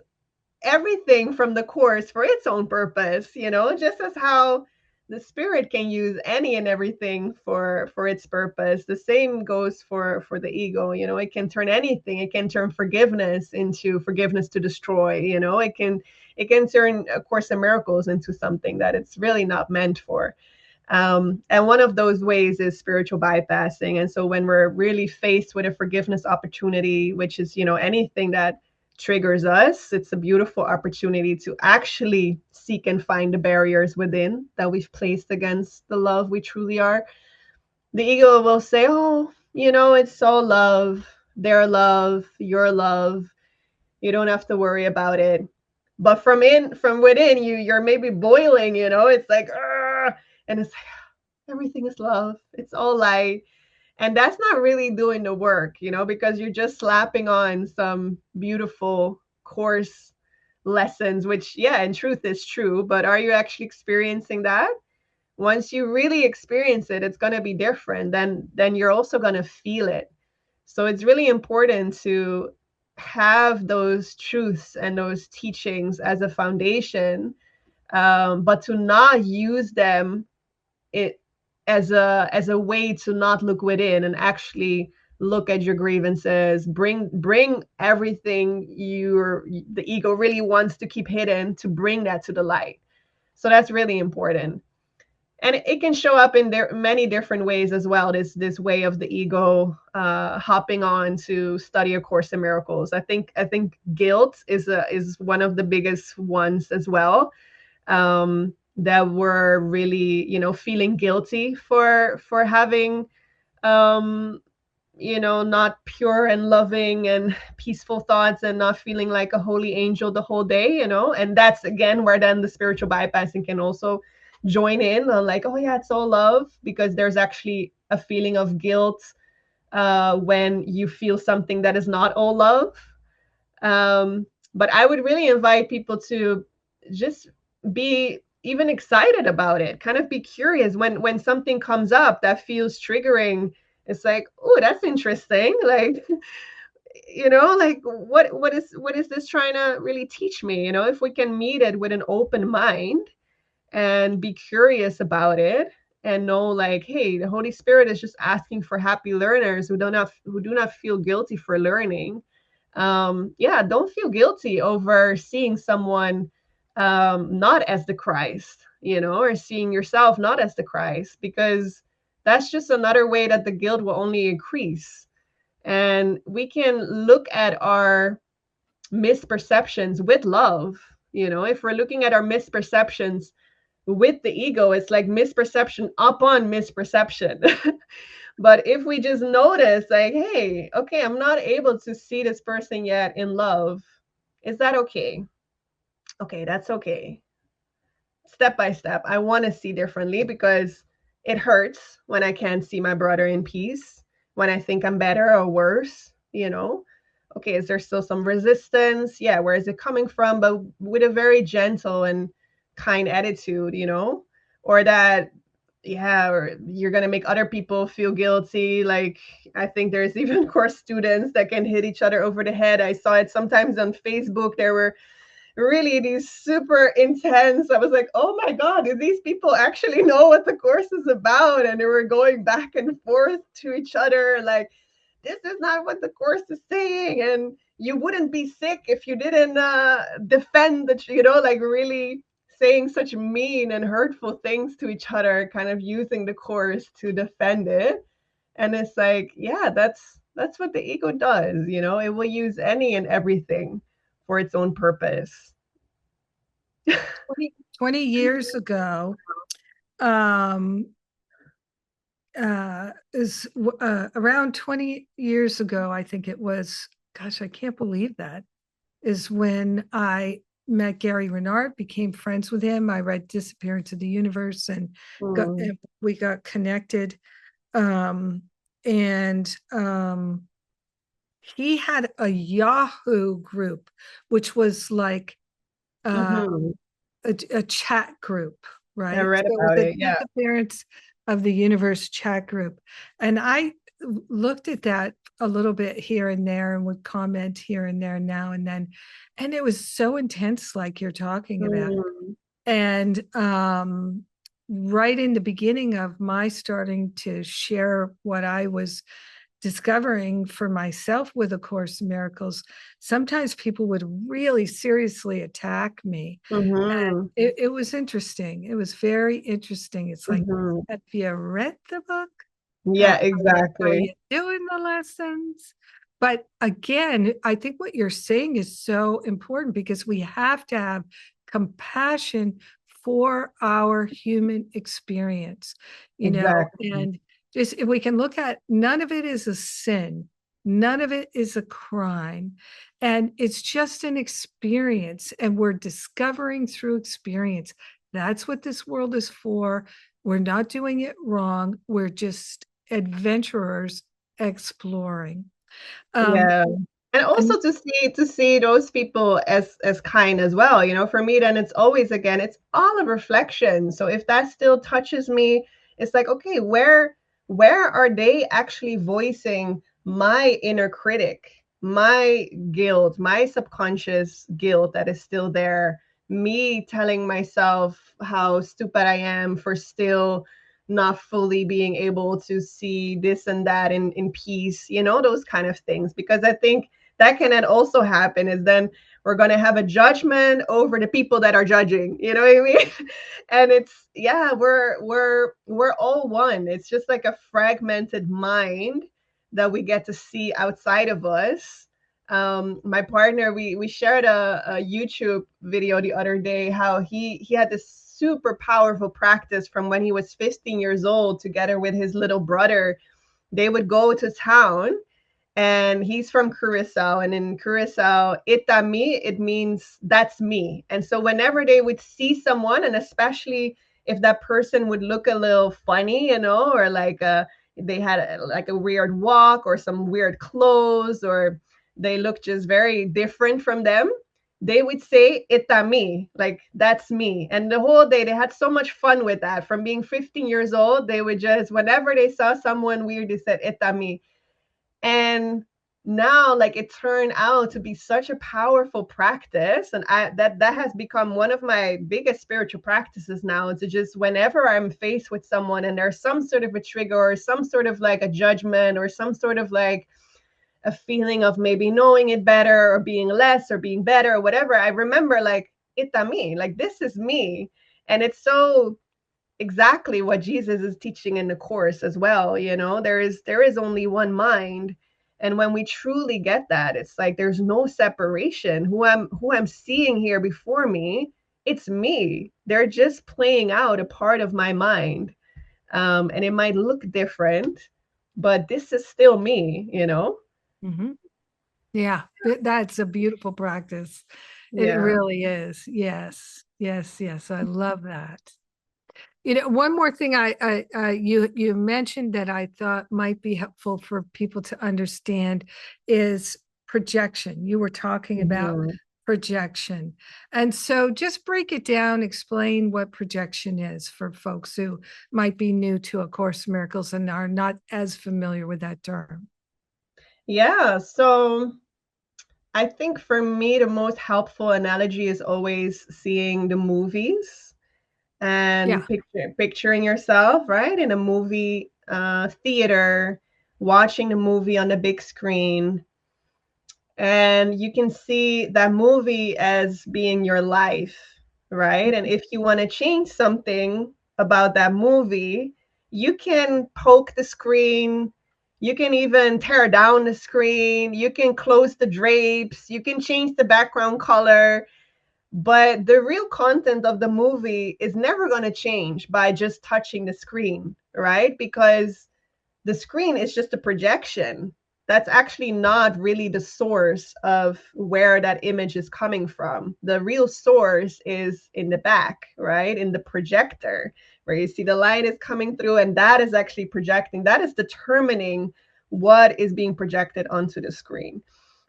everything from the course for its own purpose, you know, just as how the spirit can use any and everything for its purpose. The same goes for the ego. You know, it can turn anything. It can turn forgiveness into forgiveness to destroy. You know, it can turn A Course in Miracles into something that it's really not meant for. And one of those ways is spiritual bypassing. And so when we're really faced with a forgiveness opportunity, which is, you know, anything that triggers us, it's a beautiful opportunity to actually seek and find the barriers within that we've placed against the love we truly are. The ego will say, oh, you know, it's all love, their love, your love. You don't have to worry about it. But from within you, you're maybe boiling, you know, it's like, and it's like, everything is love. It's all light. And that's not really doing the work, you know, because you're just slapping on some beautiful course lessons, which, yeah, in truth is true. But are you actually experiencing that? Once you really experience it, it's going to be different. Then you're also going to feel it. So it's really important to have those truths and those teachings as a foundation, but to not use them as a way to not look within and actually look at your grievances, bring everything the ego really wants to keep hidden, to bring that to the light. So that's really important. And it can show up in many different ways as well. This way of the ego hopping on to study A Course in Miracles. I think guilt is one of the biggest ones as well. That we're really, you know, feeling guilty for having, you know, not pure and loving and peaceful thoughts, and not feeling like a holy angel the whole day, you know. And that's again where then the spiritual bypassing can also join in on, like, oh yeah, it's all love, because there's actually a feeling of guilt when you feel something that is not all love. But I would really invite people to just be even excited about it, kind of be curious when something comes up that feels triggering. It's like, oh, that's interesting. Like, you know, like what is this trying to really teach me? You know, if we can meet it with an open mind and be curious about it, and know, like, hey, the Holy Spirit is just asking for happy learners who do not feel guilty for learning. Yeah, don't feel guilty over seeing someone not as the Christ, you know, or seeing yourself not as the Christ, because that's just another way that the guilt will only increase. And we can look at our misperceptions with love. You know, if we're looking at our misperceptions with the ego, it's like misperception upon misperception. But if we just notice, like, hey, okay, I'm not able to see this person yet in love. Is that okay? Okay, that's okay. Step by step, I want to see differently, because it hurts when I can't see my brother in peace, when I think I'm better or worse, you know. Okay, is there still some resistance? Yeah, where is it coming from? But with a very gentle and kind attitude, you know. Or that, yeah, or you're going to make other people feel guilty. Like, I think there's even course students that can hit each other over the head. I saw it sometimes on Facebook. There were really these super intense, I was like, oh my God, do these people actually know what the course is about? And they were going back and forth to each other, like, this is not what the course is saying, and you wouldn't be sick if you didn't defend the, you know, like really saying such mean and hurtful things to each other, kind of using the course to defend it. And it's like, yeah, that's what the ego does, you know. It will use any and everything for its own purpose. 20 years ago, around 20 years ago, I think it was, gosh, I can't believe that, is when I met Gary Renard, became friends with him. I read Disappearance of the Universe and we got connected. He had a Yahoo group, which was like a chat group, right? I read So about the it. Yeah. Disappearance of the Universe chat group. And I looked at that a little bit here and there and would comment here and there now and then. And it was so intense, like you're talking about. And right in the beginning of my starting to share what I was discovering for myself with A Course in Miracles, sometimes people would really seriously attack me. And it was interesting. It was very interesting. It's like, have you read the book? Yeah, Are exactly. you doing the lessons? But again, I think what you're saying is so important because we have to have compassion for our human experience, you know, and just if we can look at, none of it is a sin, none of it is a crime, and it's just an experience, and we're discovering through experience. That's what this world is for. We're not doing it wrong. We're just adventurers exploring. Yeah. And also to see those people as kind as well, you know, for me, then it's always, again, it's all a reflection. So if that still touches me, it's like, okay, where are they actually voicing my inner critic, my guilt, my subconscious guilt that is still there, me telling myself how stupid I am for still not fully being able to see this and that in peace, you know, those kind of things. Because I think that can also happen is then we're going to have a judgment over the people that are judging, you know what I mean? And it's, yeah, we're all one. It's just like a fragmented mind that we get to see outside of us. My partner, we shared a YouTube video the other day, how he had this super powerful practice from when he was 15 years old, together with his little brother. They would go to town, and he's from Curacao, and in Curacao, itami, it means that's me. And so whenever they would see someone, and especially if that person would look a little funny, you know, or like they had like a weird walk or some weird clothes, or they look just very different from them, they would say itami, like that's me. And the whole day they had so much fun with that. From being 15 years old, they would just, whenever they saw someone weird, they said itami. And now, like, it turned out to be such a powerful practice, and that has become one of my biggest spiritual practices now, to just, whenever I'm faced with someone and there's some sort of a trigger or some sort of like a judgment or some sort of like a feeling of maybe knowing it better or being less or being better or whatever, I remember, like, ita me, like, this is me. And it's so exactly what Jesus is teaching in the course as well. You know, there is only one mind. And when we truly get that, it's like there's no separation. Who I'm seeing here before me, it's me. They're just playing out a part of my mind. And it might look different, but this is still me, you know? Yeah, that's a beautiful practice. It Yeah. really is. Yes. I love that. You know, one more thing you mentioned that I thought might be helpful for people to understand is projection. You were talking about projection. And so just break it down, explain what projection is for folks who might be new to A Course in Miracles and are not as familiar with that term. Yeah, so I think for me, the most helpful analogy is always seeing the movies and picturing yourself, right, in a movie theater, watching the movie on the big screen. And you can see that movie as being your life, right? And if you want to change something about that movie, you can poke the screen. You can even tear down the screen. You can close the drapes. You can change the background color. But the real content of the movie is never going to change by just touching the screen, right? Because the screen is just a projection. that's actually not really the source of where that image is coming from. The real source is in the back, right? In the projector, where you see the light is coming through, and that is actually projecting. That is determining what is being projected onto the screen.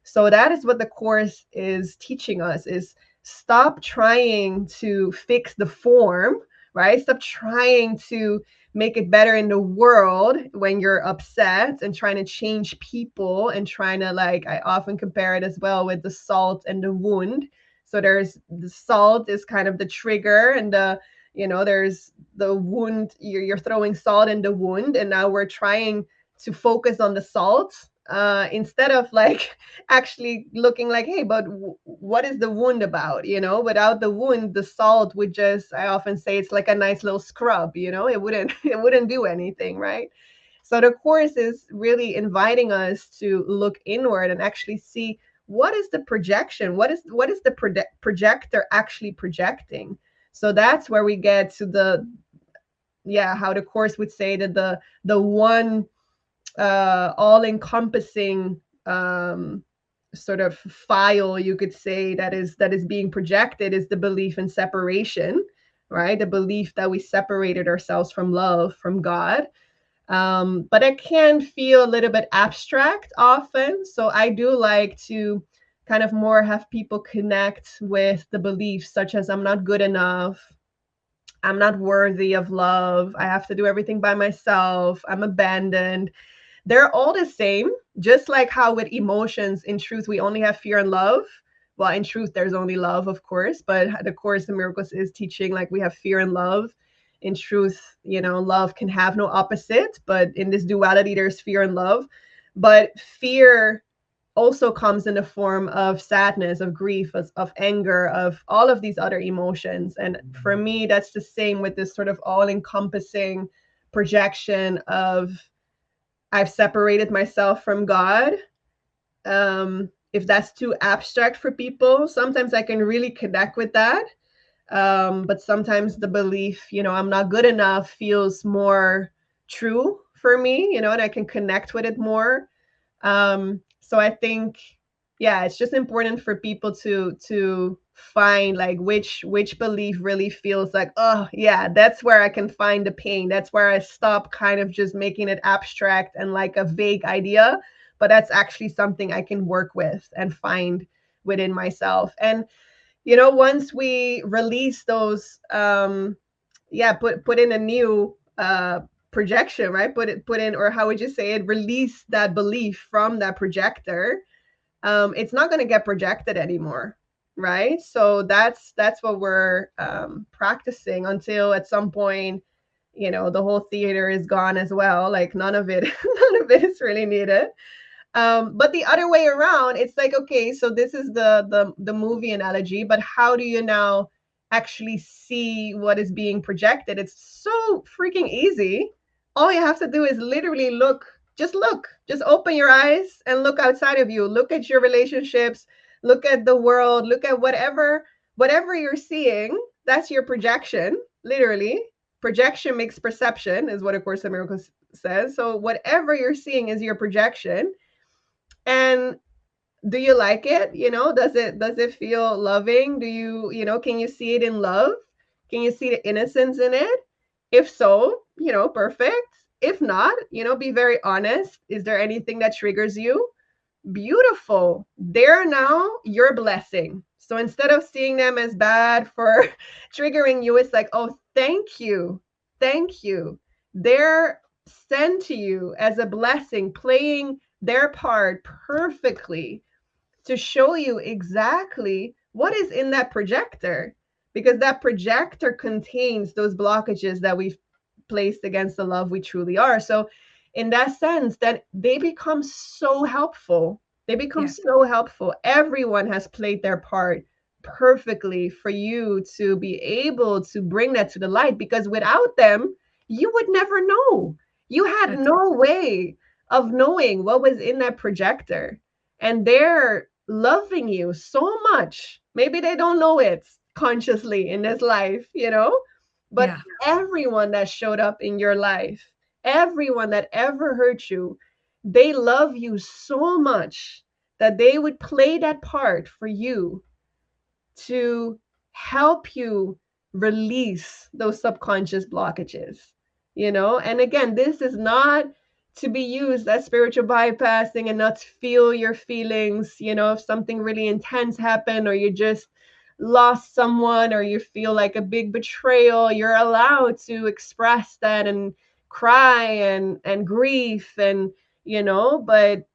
So that is what the course is teaching us, is stop trying to fix the form, right? Stop trying to make it better in the world when you're upset and trying to change people and trying to, like, I often compare it as well with the salt and the wound. So there's the salt is kind of the trigger, and there's the wound. You're throwing salt in the wound, and now we're trying to focus on the salt instead of like actually looking like, hey, but what is the wound about? Without the wound, the salt would just, I often say, it's like a nice little scrub. It wouldn't do anything, right? So the course is really inviting us to look inward and actually see, what is the projection? What is the projector actually projecting? So that's where we get to how the course would say that the one all-encompassing sort of file, you could say, that is being projected is the belief in separation, right? The belief that we separated ourselves from love, from God. But it can feel a little bit abstract often. So I do like to kind of more have people connect with the beliefs such as, I'm not good enough, I'm not worthy of love, I have to do everything by myself, I'm abandoned. They're all the same, just like how with emotions, in truth, we only have fear and love. Well, in truth, there's only love, of course, but the Course in Miracles is teaching like we have fear and love. In truth, love can have no opposite, but in this duality, there's fear and love. But fear also comes in the form of sadness, of grief, of anger, of all of these other emotions. And for me, that's the same with this sort of all-encompassing projection of, I've separated myself from God. If that's too abstract for people, sometimes I can really connect with that. But sometimes the belief, I'm not good enough, feels more true for me, and I can connect with it more. So I think, it's just important for people to find like which belief really feels like, oh yeah, that's where I can find the pain. That's where I stop kind of just making it abstract and like a vague idea, but that's actually something I can work with and find within myself. And once we release those, put in a new projection, right? Put in, or how would you say it? Release that belief from that projector. It's not going to get projected anymore, right? So that's what we're practicing until at some point, the whole theater is gone as well. Like none of it is really needed. But the other way around, it's like, okay, so this is the movie analogy, but how do you now actually see what is being projected? It's so freaking easy. All you have to do is literally look, just open your eyes and look outside of you. Look at your relationships, look at the world, look at whatever you're seeing. That's your projection, literally. Projection makes perception, is what A Course in Miracles says. So whatever you're seeing is your projection. And do you like it? Does it feel loving? Do you, can you see it in love? Can you see the innocence in it? If so, perfect. If not, be very honest. Is there anything that triggers you? Beautiful. They're now your blessing. So instead of seeing them as bad for triggering you, it's like, oh, thank you. Thank you. They're sent to you as a blessing, playing their part perfectly to show you exactly what is in that projector, because that projector contains those blockages that we've placed against the love we truly are. So in that sense, that they become so helpful. So helpful. Everyone has played their part perfectly for you to be able to bring that to the light, because without them, you would never know. You had no way of knowing what was in that projector. And they're loving you so much. Maybe they don't know it consciously in this life, but everyone that showed up in your life, everyone that ever hurt you, they love you so much that they would play that part for you to help you release those subconscious blockages, you know? And again, this is not to be used as spiritual bypassing and not feel your feelings, you know, if something really intense happened or you just lost someone or you feel like a big betrayal, you're allowed to express that and cry and grief and, you know, but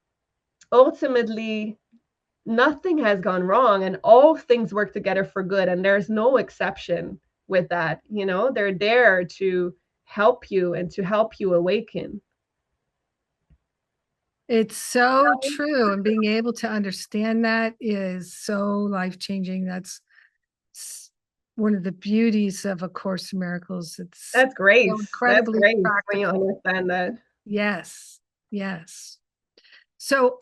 ultimately nothing has gone wrong and all things work together for good, and there's no exception with that. You know, they're there to help you and to help you awaken. It's so true. And being able to understand that is so life-changing. That's one of the beauties of A Course in Miracles. It's That's great. so That's incredibly great when practical. you understand that. Yes, yes. So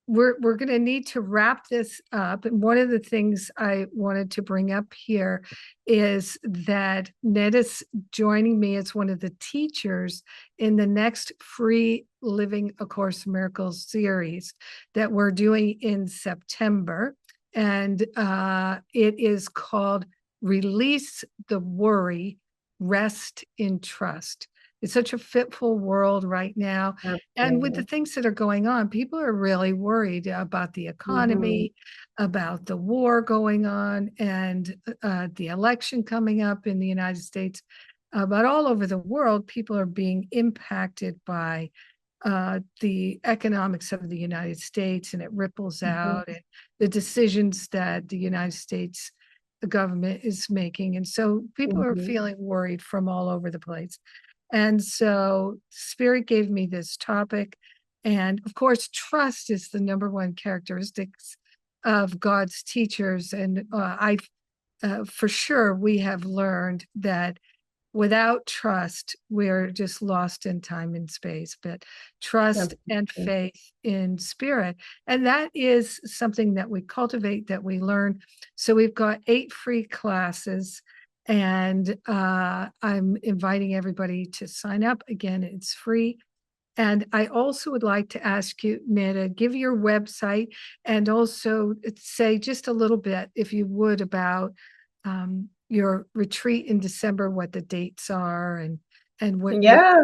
we're going to need to wrap this up. And one of the things I wanted to bring up here is that Neda's joining me as one of the teachers in the next free Living A Course in Miracles series that we're doing in September. And it is called Release the Worry, Rest in Trust. It's such a fitful world right now. Absolutely. And with the things that are going on, people are really worried about the economy, about the war going on, and the election coming up in the United States. But all over the world, people are being impacted by the economics of the United States, and it ripples out, and the decisions that the United States government is making. And so people are feeling worried from all over the place. And so Spirit gave me this topic. And of course, trust is the number one characteristics of God's teachers. And for sure, we have learned that without trust, we're just lost in time and space, but trust and faith in Spirit. And that is something that we cultivate, that we learn. So we've got 8 free classes. And I'm inviting everybody to sign up. Again, it's free. And I also would like to ask you, Neda, give your website and also say just a little bit, if you would, about your retreat in December, what the dates are, and what. Yeah.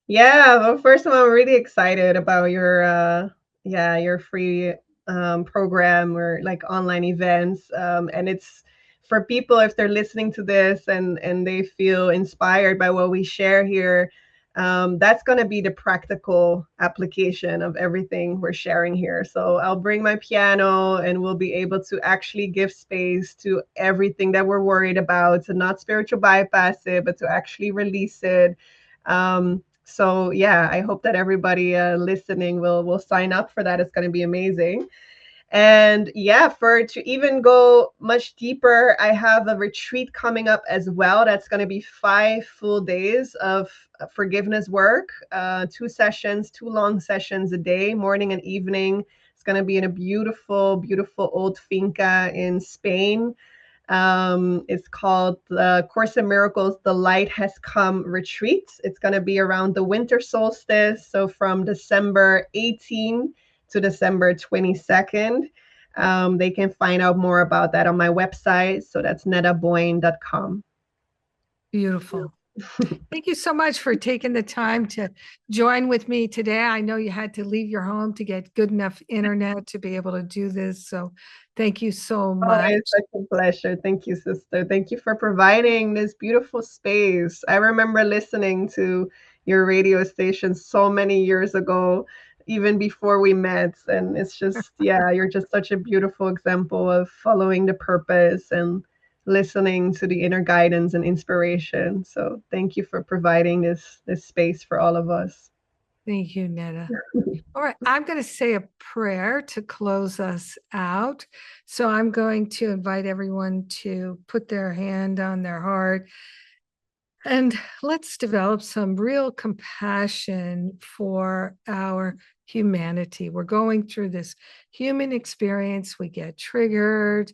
Well, first of all, I'm really excited about your free program or like online events. And it's for people, if they're listening to this and they feel inspired by what we share here, that's going to be the practical application of everything we're sharing here. So I'll bring my piano and we'll be able to actually give space to everything that we're worried about, to not spiritual bypass it, but to actually release it. So yeah, I hope that everybody listening will sign up for that. It's going to be amazing. And yeah, to even go much deeper, I have a retreat coming up as well. That's going to be 5 full days of forgiveness work, 2 sessions, 2 long sessions a day, morning and evening. It's going to be in a beautiful, beautiful old finca in Spain. It's called the Course in Miracles, The Light Has Come Retreat. It's going to be around the winter solstice. So from December 18 to December 22nd. They can find out more about that on my website. So that's nedaboin.com. Beautiful. Thank you so much for taking the time to join with me today. I know you had to leave your home to get good enough internet to be able to do this. So thank you so much. Oh, it's such a pleasure. Thank you, sister. Thank you for providing this beautiful space. I remember listening to your radio station so many years ago, even before we met. And it's just, yeah, you're just such a beautiful example of following the purpose and listening to the inner guidance and inspiration. So thank you for providing this space for all of us. Thank you, Neda. All right, I'm going to say a prayer to close us out. So I'm going to invite everyone to put their hand on their heart. And let's develop some real compassion for our humanity. We're going through this human experience. We get triggered.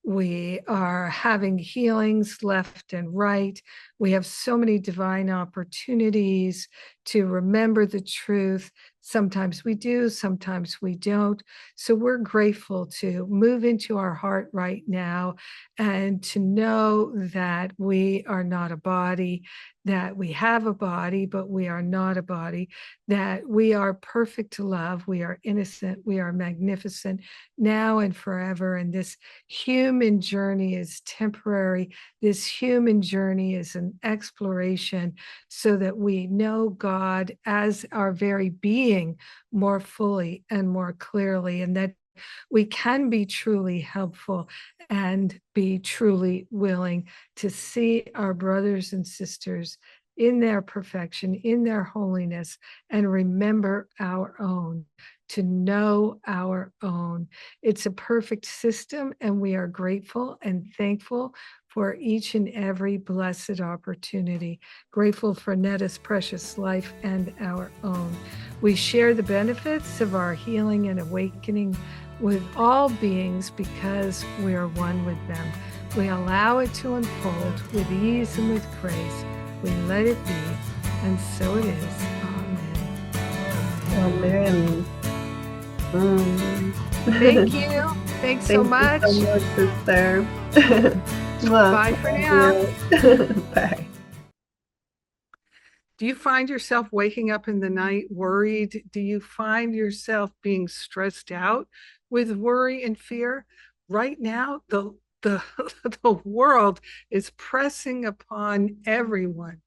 We are having healings left and right. We have so many divine opportunities to remember the truth. Sometimes we do, sometimes we don't. So we're grateful to move into our heart right now and to know that we are not a body, that we have a body, but we are not a body, that we are perfect to love, we are innocent, we are magnificent now and forever. And this human journey is temporary. This human journey is an exploration so that we know God as our very being more fully and more clearly, and that we can be truly helpful and be truly willing to see our brothers and sisters in their perfection, in their holiness, and remember our own, to know our own. It's a perfect system, and we are grateful and thankful for each and every blessed opportunity. Grateful for Neda's precious life and our own. We share the benefits of our healing and awakening with all beings because we are one with them. We allow it to unfold with ease and with grace. We let it be, and so it is. Amen. Amen. Thank you. Thanks so much. Thank you so much, sister. Bye for now. Bye. Do you find yourself waking up in the night worried? Do you find yourself being stressed out with worry and fear? Right now, the world is pressing upon everyone.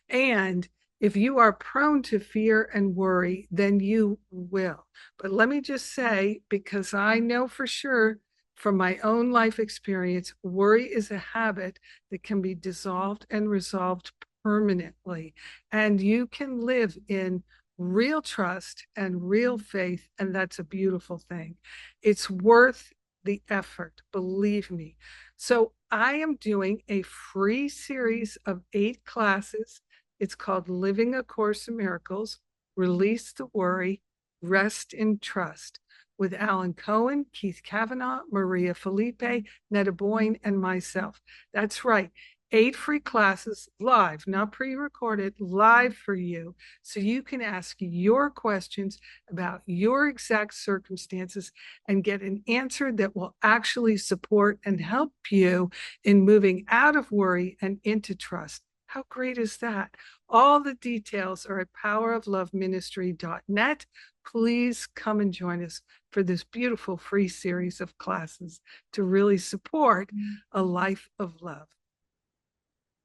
And if you are prone to fear and worry, then you will. But let me just say, because I know for sure from my own life experience, worry is a habit that can be dissolved and resolved permanently. And you can live in real trust and real faith, and that's a beautiful thing. It's worth the effort, believe me. So I am doing a free series of 8 classes. It's called Living A Course in Miracles, Release the Worry, Rest in Trust, with Alan Cohen, Keith Kavanaugh, Maria Felipe, Neda Boin, and myself. That's right. 8 free classes live, not pre-recorded, live for you. So you can ask your questions about your exact circumstances and get an answer that will actually support and help you in moving out of worry and into trust. How great is that? All the details are at powerofloveministry.net. Please come and join us for this beautiful free series of classes to really support a life of love.